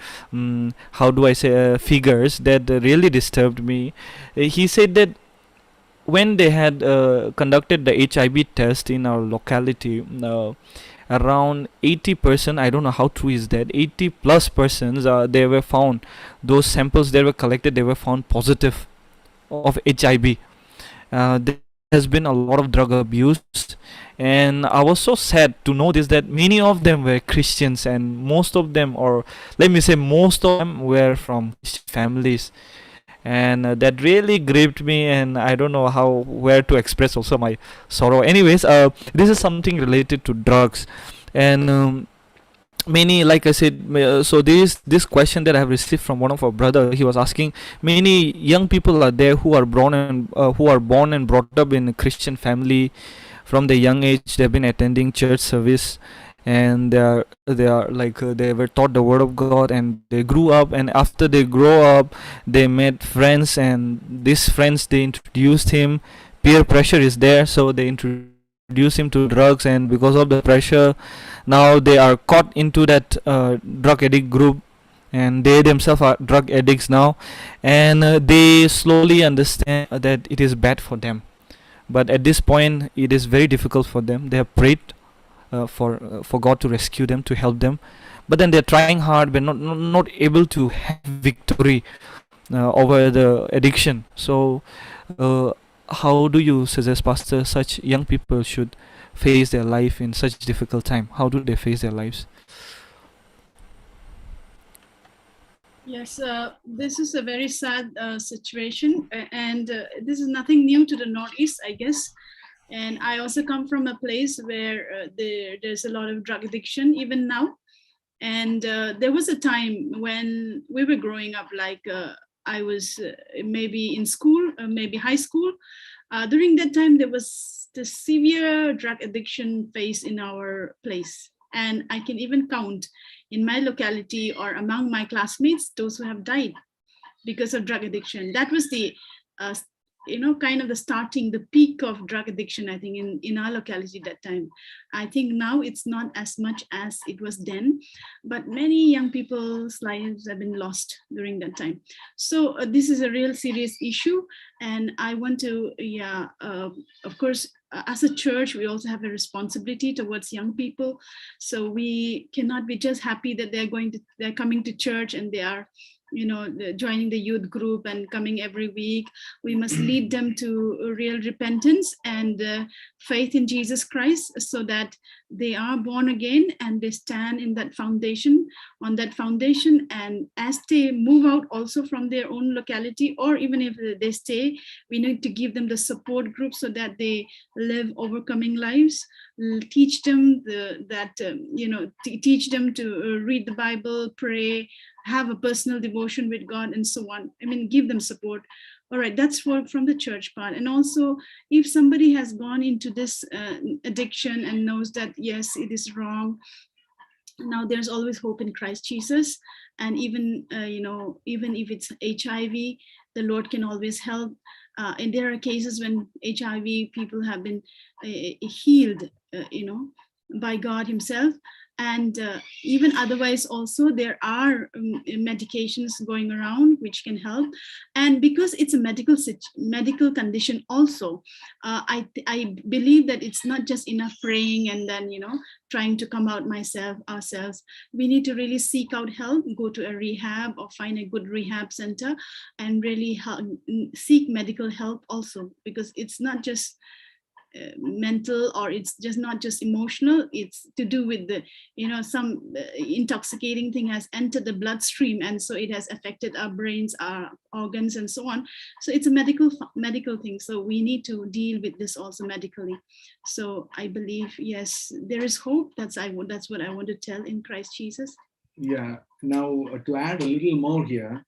how do I say figures that really disturbed me. He said that when they had conducted the HIV test in our locality, around 80%, I don't know how true is that, 80 plus persons they were found, those samples that were collected, they were found positive of HIV. There has been a lot of drug abuse, and I was so sad to know this, that many of them were Christians, and most of them, or let me say most of them, were from Christian families, and that really gripped me, and I don't know where to express also my sorrow. Anyways, this is something related to drugs, and many, like I said, so this question that I have received from one of our brother. He was asking, many young people are there who are born and brought up in a Christian family. From the young age they've been attending church service, and they are like they were taught the word of God, and they grew up, and after they grow up they met friends, and these friends, they introduced him, peer pressure is there, so they introduce him to drugs, and because of the pressure now they are caught into that drug addict group, and they themselves are drug addicts now, and they slowly understand that it is bad for them, but at this point it is very difficult for them. They have prayed for God to rescue them, to help them. But then they're trying hard, but not able to have victory over the addiction. So, how do you suggest, Pastor, such young people should face their life in such difficult time? How do they face their lives? Yes, this is a very sad situation, and this is nothing new to the Northeast, I guess. And I also come from a place where there's a lot of drug addiction even now. And there was a time when we were growing up, like I was maybe in school, maybe high school. During that time, there was the severe drug addiction phase in our place. And I can even count in my locality or among my classmates, those who have died because of drug addiction. That was the, kind of the starting, the peak of drug addiction, I think, in our locality that time. I think now it's not as much as it was then, but many young people's lives have been lost during that time. So this is a real serious issue. And I want to, of course, as a church, we also have a responsibility towards young people. So we cannot be just happy that they're coming to church and they are, joining the youth group and coming every week. We must lead them to real repentance and faith in Jesus Christ, so that they are born again and they stand in that foundation, on that foundation. And as they move out also from their own locality, or even if they stay, we need to give them the support group so that they live overcoming lives. Teach them teach them to read the Bible, pray, have a personal devotion with God, and so on. I mean, give them support. All right, that's from the church part. And also, if somebody has gone into this addiction and knows that, yes, it is wrong, now there's always hope in Christ Jesus. And even, even if it's HIV, the Lord can always help. And there are cases when HIV people have been healed, by God himself. And even otherwise also, there are medications going around which can help. And because it's a medical condition also, I believe that it's not just enough praying and then, trying to come out ourselves. We need to really seek out help, go to a rehab or find a good rehab center and really seek medical help also, because it's not just mental, or it's just not just emotional. It's to do with the some intoxicating thing has entered the bloodstream, and so it has affected our brains, our organs, and so on. So it's a medical thing, so we need to deal with this also medically. So I believe, yes, there is hope. That's what I want to tell in Christ Jesus. Yeah, now to add a little more here,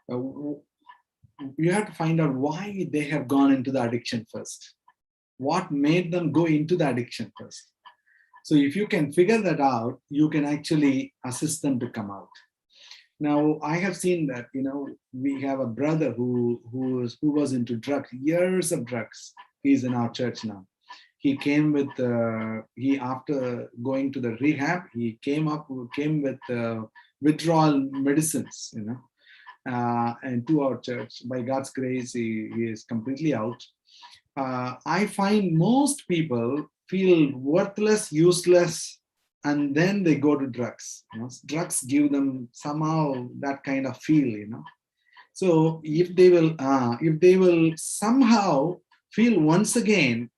you have to find out why they have gone into the addiction first. What made them go into the addiction first? So if you can figure that out, you can actually assist them to come out. Now, I have seen that, we have a brother who was into drugs, years of drugs. He's in our church now. He came with, after going to the rehab, he came with withdrawal medicines, and to our church. By God's grace, he is completely out. I find most people feel worthless, useless, and then they go to drugs. Drugs give them somehow that kind of feel, So if they will somehow feel once again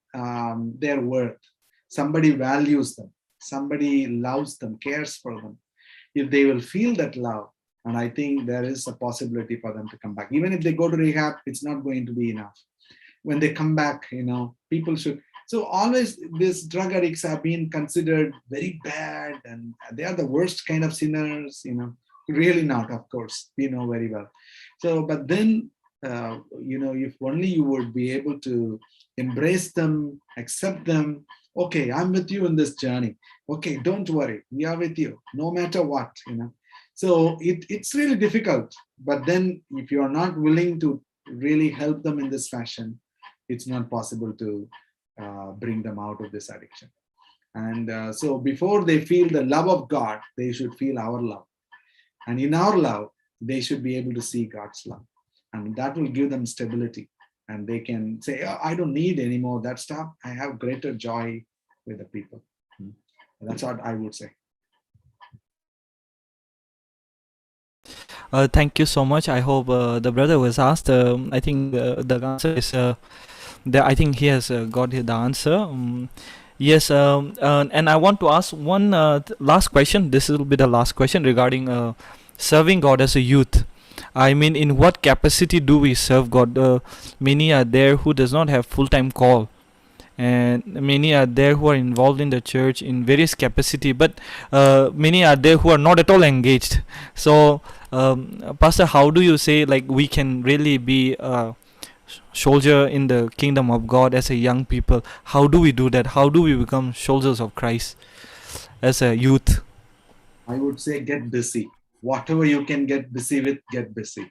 their worth, somebody values them, somebody loves them, cares for them. If they will feel that love, and I think there is a possibility for them to come back. Even if they go to rehab, it's not going to be enough. When they come back, people should. So always these drug addicts have been considered very bad and they are the worst kind of sinners, really not, of course, we know very well. So, but then, if only you would be able to embrace them, accept them. Okay, I'm with you in this journey. Okay, don't worry, we are with you, no matter what, So it's really difficult. But then if you're not willing to really help them in this fashion, it's not possible to bring them out of this addiction. And so before they feel the love of God, they should feel our love. And in our love, they should be able to see God's love. And that will give them stability. And they can say, I don't need any more of that stuff. I have greater joy with the people. That's what I would say. Thank you so much. I hope the brother was asked. I think the answer is I think he has got the answer. Yes, and I want to ask one last question. This will be the last question regarding serving God as a youth. I mean, in what capacity do we serve God? Many are there who does not have full-time call, and many are there who are involved in the church in various capacity, but many are there who are not at all engaged. So, Pastor, how do you say like we can really be a soldier in the kingdom of God as a young people? How do we do that? How do we become soldiers of Christ as a youth? I would say get busy. Whatever you can get busy with, get busy.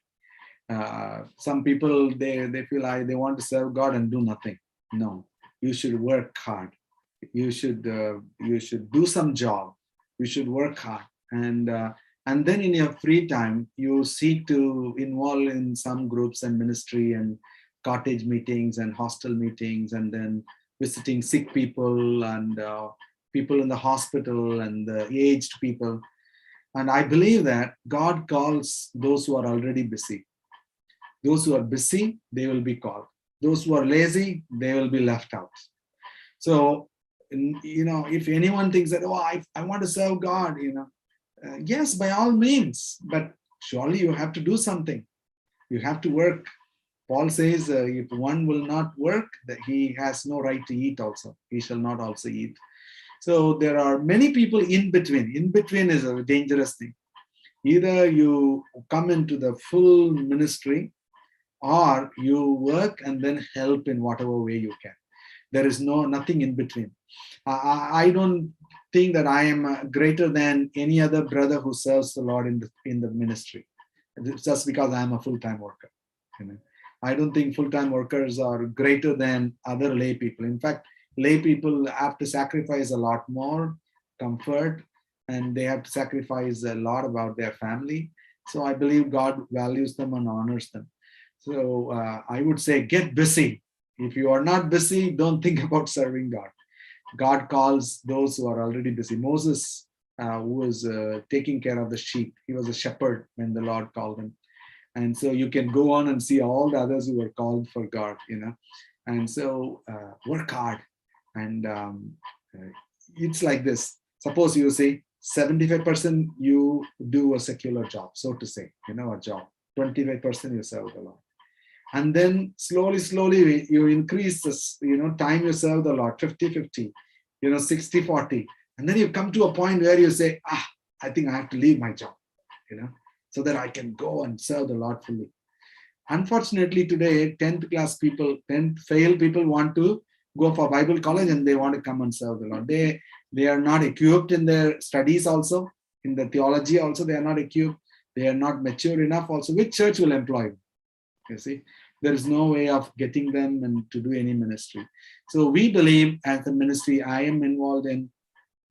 Some people, they feel like they want to serve God and do nothing. No, you should work hard. You should do some job. You should work hard, and then in your free time, you seek to involve in some groups and ministry and cottage meetings and hostel meetings, and then visiting sick people and people in the hospital and the aged people. And I believe that God calls those who are already busy. Those who are busy, they will be called. Those who are lazy, they will be left out. So, if anyone thinks that, I want to serve God, yes, by all means, but surely you have to do something. You have to work. Paul says, if one will not work, that he has no right to eat also. He shall not also eat. So there are many people in between. In between is a dangerous thing. Either you come into the full ministry, or you work and then help in whatever way you can. There is nothing in between. I don't think that I am greater than any other brother who serves the Lord in the ministry, just because I am a full-time worker. I don't think full-time workers are greater than other lay people. In fact, lay people have to sacrifice a lot more comfort, and they have to sacrifice a lot about their family. So I believe God values them and honors them. So I would say get busy. If you are not busy, don't think about serving God. God calls those who are already busy. Moses, who was taking care of the sheep, he was a shepherd when the Lord called him. And so you can go on and see all the others who were called for God, And so work hard. And it's like this. Suppose you say 75% you do a secular job, so to say, a job. 25% you serve the Lord. And then slowly you increase this, time you serve the Lord, 50-50, 60-40. And then you come to a point where you say, I think I have to leave my job, so that I can go and serve the Lord fully. Unfortunately, today, 10th fail people want to go for Bible college and they want to come and serve the Lord. They are not equipped in their studies also, in the theology also, they are not equipped. They are not mature enough also. Which church will employ them? You see, there is no way of getting them and to do any ministry. So we believe, as the ministry I am involved in,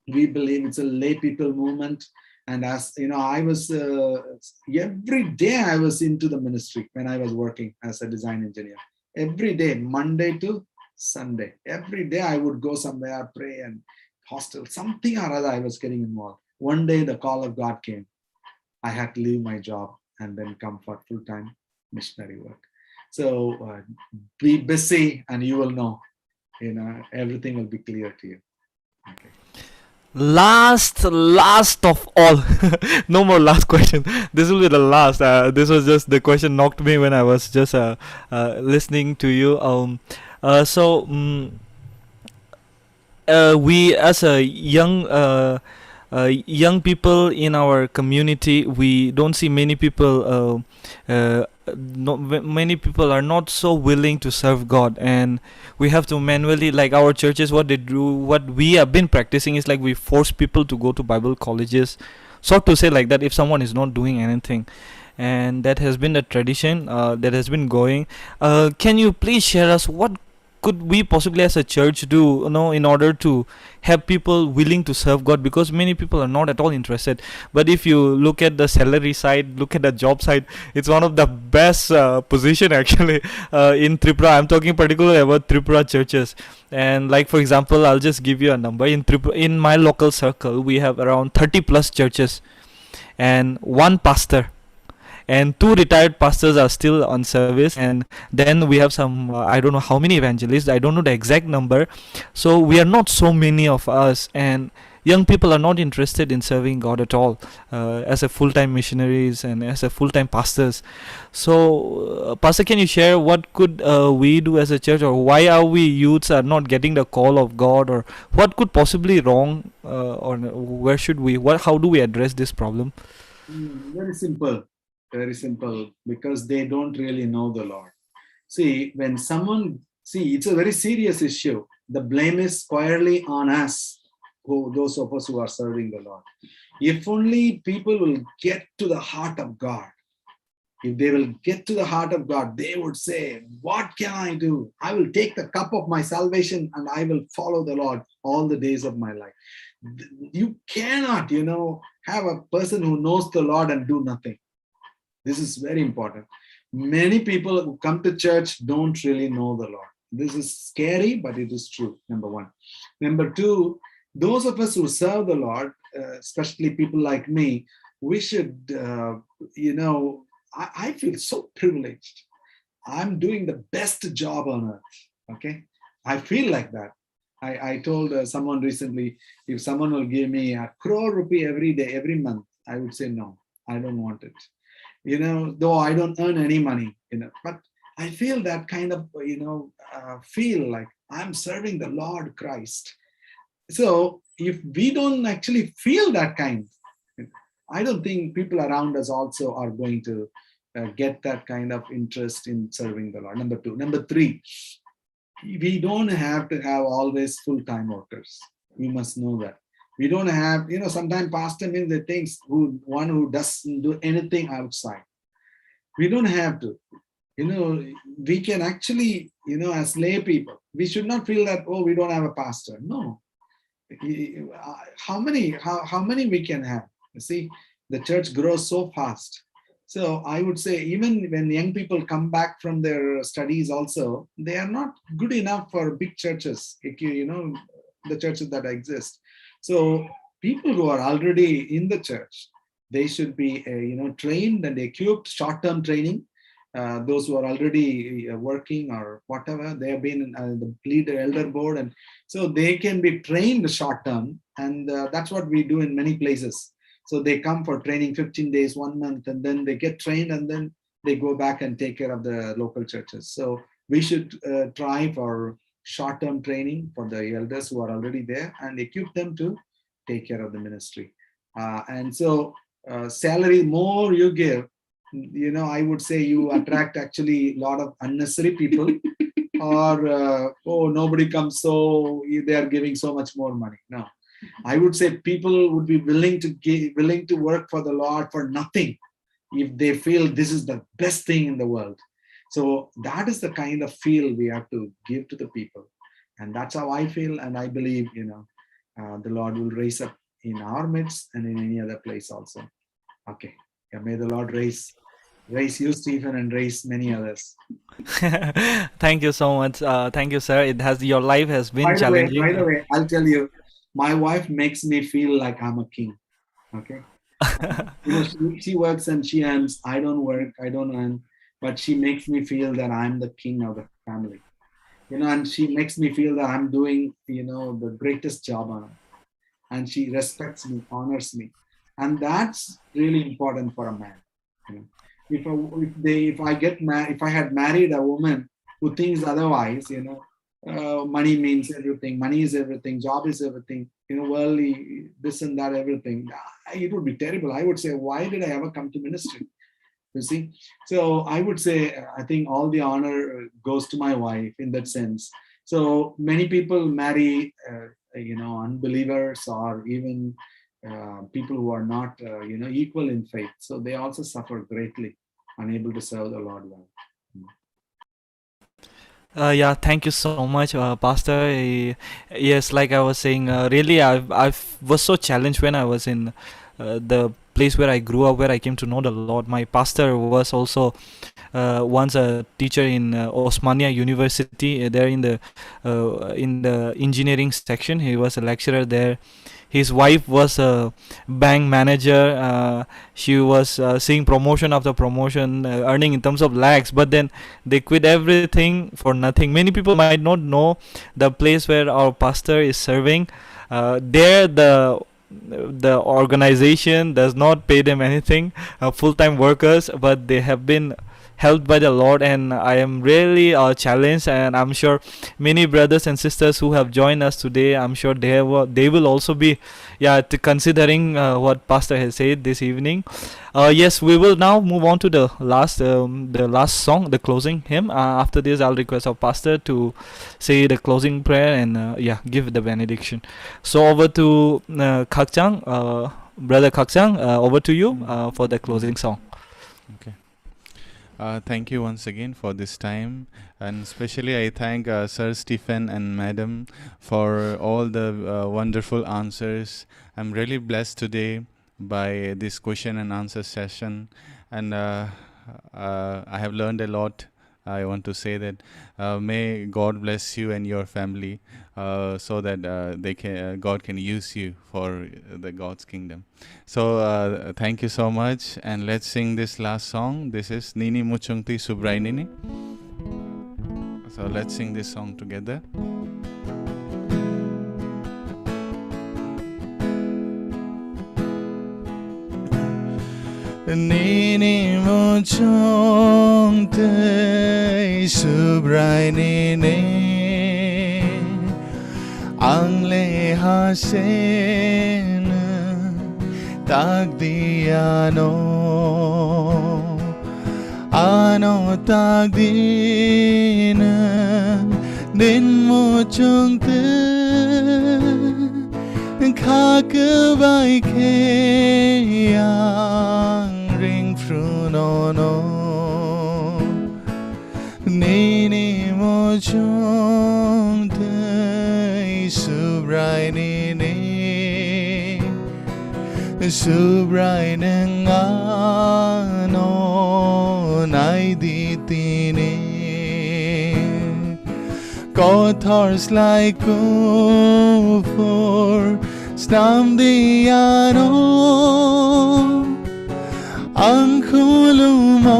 we believe it's a lay people movement. And as I was every day I was into the ministry when I was working as a design engineer. Every day, Monday to Sunday, every day I would go somewhere, pray and hostel, something or other I was getting involved. One day the call of God came. I had to leave my job and then come for full-time missionary work. So be busy and you will know, everything will be clear to you. Okay. Last of all, no more last question. This will be the last. This was just the question knocked me when I was just listening to you. We as a young people in our community, we don't see many people. Many people are not so willing to serve God, and we have to manually, like our churches, what they do, what we have been practicing is like we force people to go to Bible colleges, so to say, like that, if someone is not doing anything. And that has been a tradition that has been going. Can you please share us what could we possibly as a church do, in order to have people willing to serve God? Because many people are not at all interested. But if you look at the salary side, look at the job side, it's one of the best position actually in Tripura. I'm talking particularly about Tripura churches. And like for example, I'll just give you a number. In Tripura, in my local circle, we have around 30 plus churches and one pastor, and two retired pastors are still on service, and then we have some I don't know how many evangelists, I don't know the exact number. So we are not so many of us, and young people are not interested in serving God at all, as a full-time missionaries and as a full-time pastors. So pastor, can you share what could we do as a church, or why are we youths are not getting the call of God, or what could possibly wrong, or where should we, how do we address this problem? Very simple. Very simple, because they don't really know the Lord. See, it's a very serious issue. The blame is squarely on us, those of us who are serving the Lord. If only people will get to the heart of God, if they will get to the heart of God, they would say, what can I do? I will take the cup of my salvation and I will follow the Lord all the days of my life. You cannot, have a person who knows the Lord and do nothing. This is very important. Many people who come to church don't really know the Lord. This is scary, but it is true, number one. Number two, those of us who serve the Lord, especially people like me, we should, I feel so privileged. I'm doing the best job on earth, okay? I feel like that. I told someone recently, if someone will give me 1 crore rupee every day, every month, I would say, no, I don't want it. Though I don't earn any money, but I feel that kind of, feel like I'm serving the Lord Christ. So if we don't actually feel that kind, I don't think people around us also are going to get that kind of interest in serving the Lord. Number two. Number three, we don't have to have always full-time workers. You must know that. We don't have, sometimes pastor means the things one who doesn't do anything outside. We don't have to. We can actually, as lay people, we should not feel that, oh, we don't have a pastor. No. How many we can have? You see, the church grows so fast. So I would say, even when young people come back from their studies also, they are not good enough for big churches, the churches that exist. So people who are already in the church, they should be, trained and equipped, short-term training. Those who are already working or whatever, they have been in the leader elder board, and so they can be trained short-term, and that's what we do in many places. So they come for training 15 days, 1 month, and then they get trained, and then they go back and take care of the local churches. So we should try for short-term training for the elders who are already there and equip them to take care of the ministry. And so salary, more you give, I would say you attract actually a lot of unnecessary people, or nobody comes, so they are giving so much more money. No, I would say people would be willing to work for the Lord for nothing if they feel this is the best thing in the world. So that is the kind of feel we have to give to the people, and that's how I feel, and I believe the Lord will raise up in our midst and in any other place also. Okay, yeah, may the Lord raise you, Stephen, and raise many others. Thank you so much. Thank you, sir. Your life has been challenging. By the way, I'll tell you, my wife makes me feel like I'm a king. Okay. She works and she earns. I don't work, I don't earn, but she makes me feel that I'm the king of the family. And she makes me feel that I'm doing, the greatest job on earth. And she respects me, honors me. And that's really important for a man. If I had married a woman who thinks otherwise, money means everything, money is everything, job is everything, worldly, this and that, everything, it would be terrible. I would say, why did I ever come to ministry? You see? So I would say, I think all the honor goes to my wife in that sense. So many people marry, unbelievers, or even people who are not, equal in faith. So they also suffer greatly, unable to serve the Lord well. Yeah, thank you so much, Pastor. Yes, like I was saying, really, I was so challenged when I was in the place where I grew up, where I came to know the Lord. My pastor was also once a teacher in Osmania University, there in the engineering section. He was a lecturer there. His wife was a bank manager. She was seeing promotion after promotion, earning in terms of lakhs. But then they quit everything for nothing. Many people might not know the place where our pastor is serving. There, the organization does not pay them anything, full-time workers, but they have been helped by the Lord, and I am really challenged, and I'm sure many brothers and sisters who have joined us today, I'm sure they will also be considering what Pastor has said this evening. Yes, we will now move on to the last song, the closing hymn. After this, I'll request our pastor to say the closing prayer and give the benediction. So over to Kakchang, brother Kakchang, over to you for the closing song. Okay. Thank you once again for this time, and especially I thank Sir Stephen and Madam for all the wonderful answers. I'm really blessed today by this question and answer session, and I have learned a lot. I want to say that may God bless you and your family, so that God can use you for the God's kingdom. So thank you so much, and let's sing this last song. This is Nini Muchungti Subrainini. So let's sing this song together. Nini Muchungti Subrainini Angle Hasen Tagdiano Ano tagdina Din Muchungti Kakabai Kayang Ring Frunono Nini Mochongte Subrainini Subrainengano Naiditini Kothors like for Stamdiano Angkulumo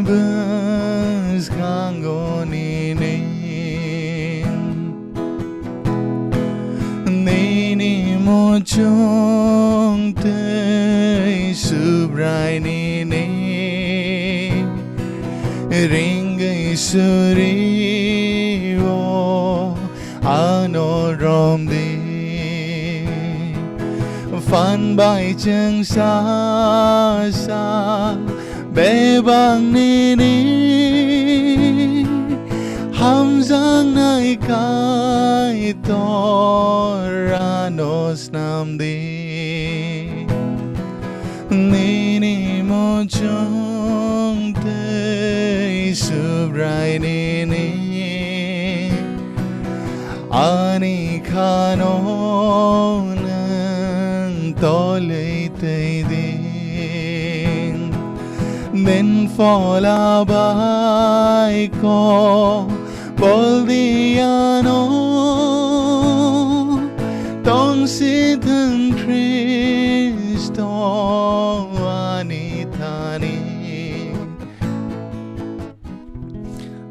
Bes Kangonini Nini Mochongte Subrainini Ringai Suriwo Ano Romdi Fan Bai Cheng Sa Sa Bebang Nini Hamzang Nai Kaitor Anos Namdi Nini Mochongte Subrainini Ani Kanon Tolete din Then Fola Bai Ko Boldiano Tong Sitan Cristo Anitani.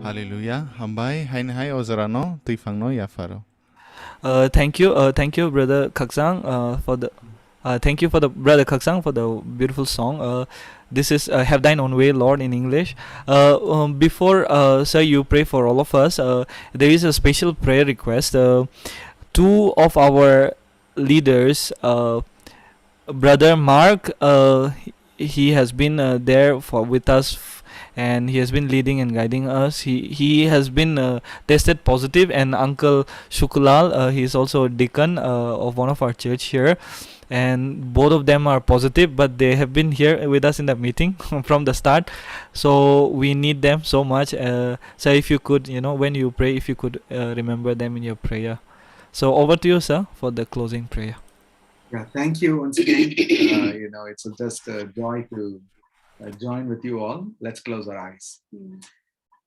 Hallelujah. Hambai Hai Ozarano Tifangno Yafaro. Thank you, brother Kaksang, for the thank you for the brother Kaksang for the beautiful song. This is "Have Thine Own Way, Lord" in English. Before sir, you pray for all of us. There is a special prayer request. Two of our leaders, brother Mark, he has been there with us and he has been leading and guiding us. He has been tested positive, and Uncle Shukulal, he is also a deacon of one of our church here, and both of them are positive, but they have been here with us in the meeting from the start, so we need them so much. So if you could, when you pray, if you could remember them in your prayer. So over to you, sir, for the closing prayer. Yeah, thank you once again. It's just a joy to join with you all. Let's close our eyes.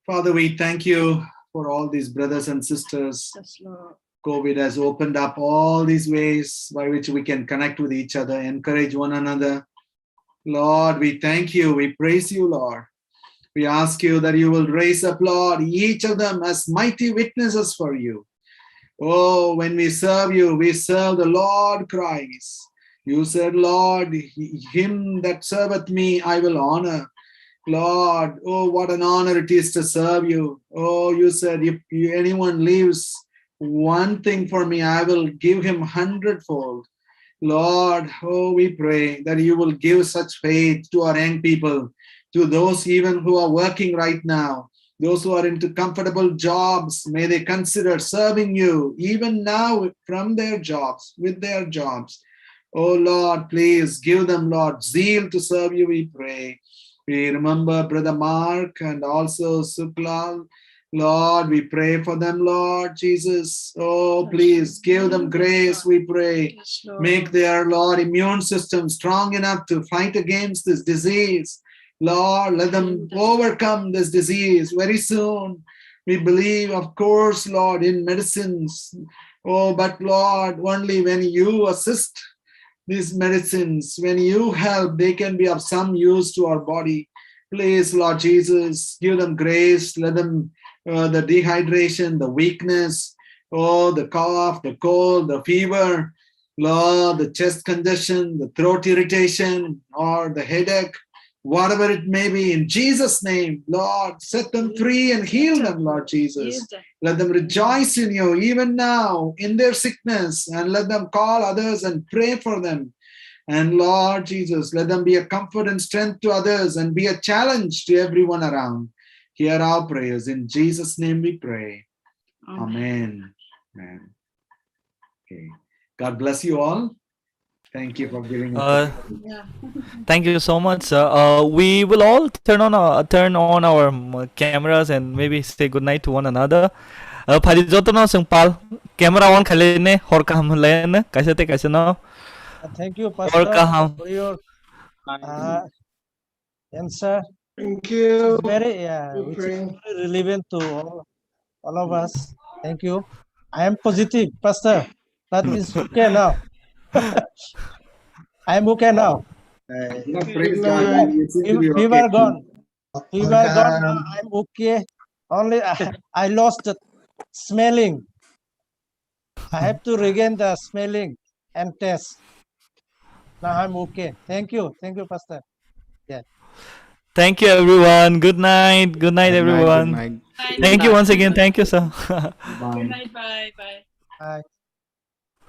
Father, we thank you for all these brothers and sisters. Yes, Lord. COVID has opened up all these ways by which we can connect with each other, encourage one another. Lord, we thank you. We praise you, Lord. We ask you that you will raise up, Lord, each of them as mighty witnesses for you. Oh, when we serve you, we serve the Lord Christ. You said, Lord, him that serveth me, I will honor. Lord, oh, what an honor it is to serve you. Oh, you said, if anyone leaves one thing for me, I will give him 100-fold. Lord, oh, we pray that you will give such faith to our young people, to those even who are working right now, those who are into comfortable jobs. May they consider serving you even now from their jobs, with their jobs. Oh, Lord, please give them, Lord, zeal to serve you, we pray. We remember Brother Mark and also Suklal. Lord, we pray for them, Lord Jesus. Oh, please give them grace, we pray. Make their, Lord, immune system strong enough to fight against this disease. Lord, let them overcome this disease very soon. We believe, of course, Lord, in medicines. Oh, but Lord, only when you assist these medicines, when you help, they can be of some use to our body. Please, Lord Jesus, give them grace. Let them the dehydration, the weakness, oh, the cough, the cold, the fever, Lord, the chest congestion, the throat irritation, or the headache, whatever it may be, in Jesus' name, Lord, set them free and heal them, Lord Jesus. Let them rejoice in you even now in their sickness, and let them call others and pray for them. And Lord Jesus, let them be a comfort and strength to others and be a challenge to everyone around. Hear our prayers. In Jesus' name we pray. Amen. Amen. Okay. God bless you all. Thank you for giving us. Thank you so much, sir. We will all turn on our cameras and maybe say good night to one another. Phadi jotono sengpal camera on khalene horka hamlayan kaise te kaise no. Thank you, Pastor, for your answer. Thank you. Which is very relevant to all of us. Thank you. I am positive, Pastor. That is okay now. I am okay now. Fever gone. Fever gone. Now I am okay. Only I lost the smelling. I have to regain the smelling and taste. Now I'm okay. Thank you. Thank you, Pastor. Yeah. Thank you, everyone. Good night. Good night, everyone. Good night. Thank you once again. Thank you, sir. Good night. Bye. Bye. Bye.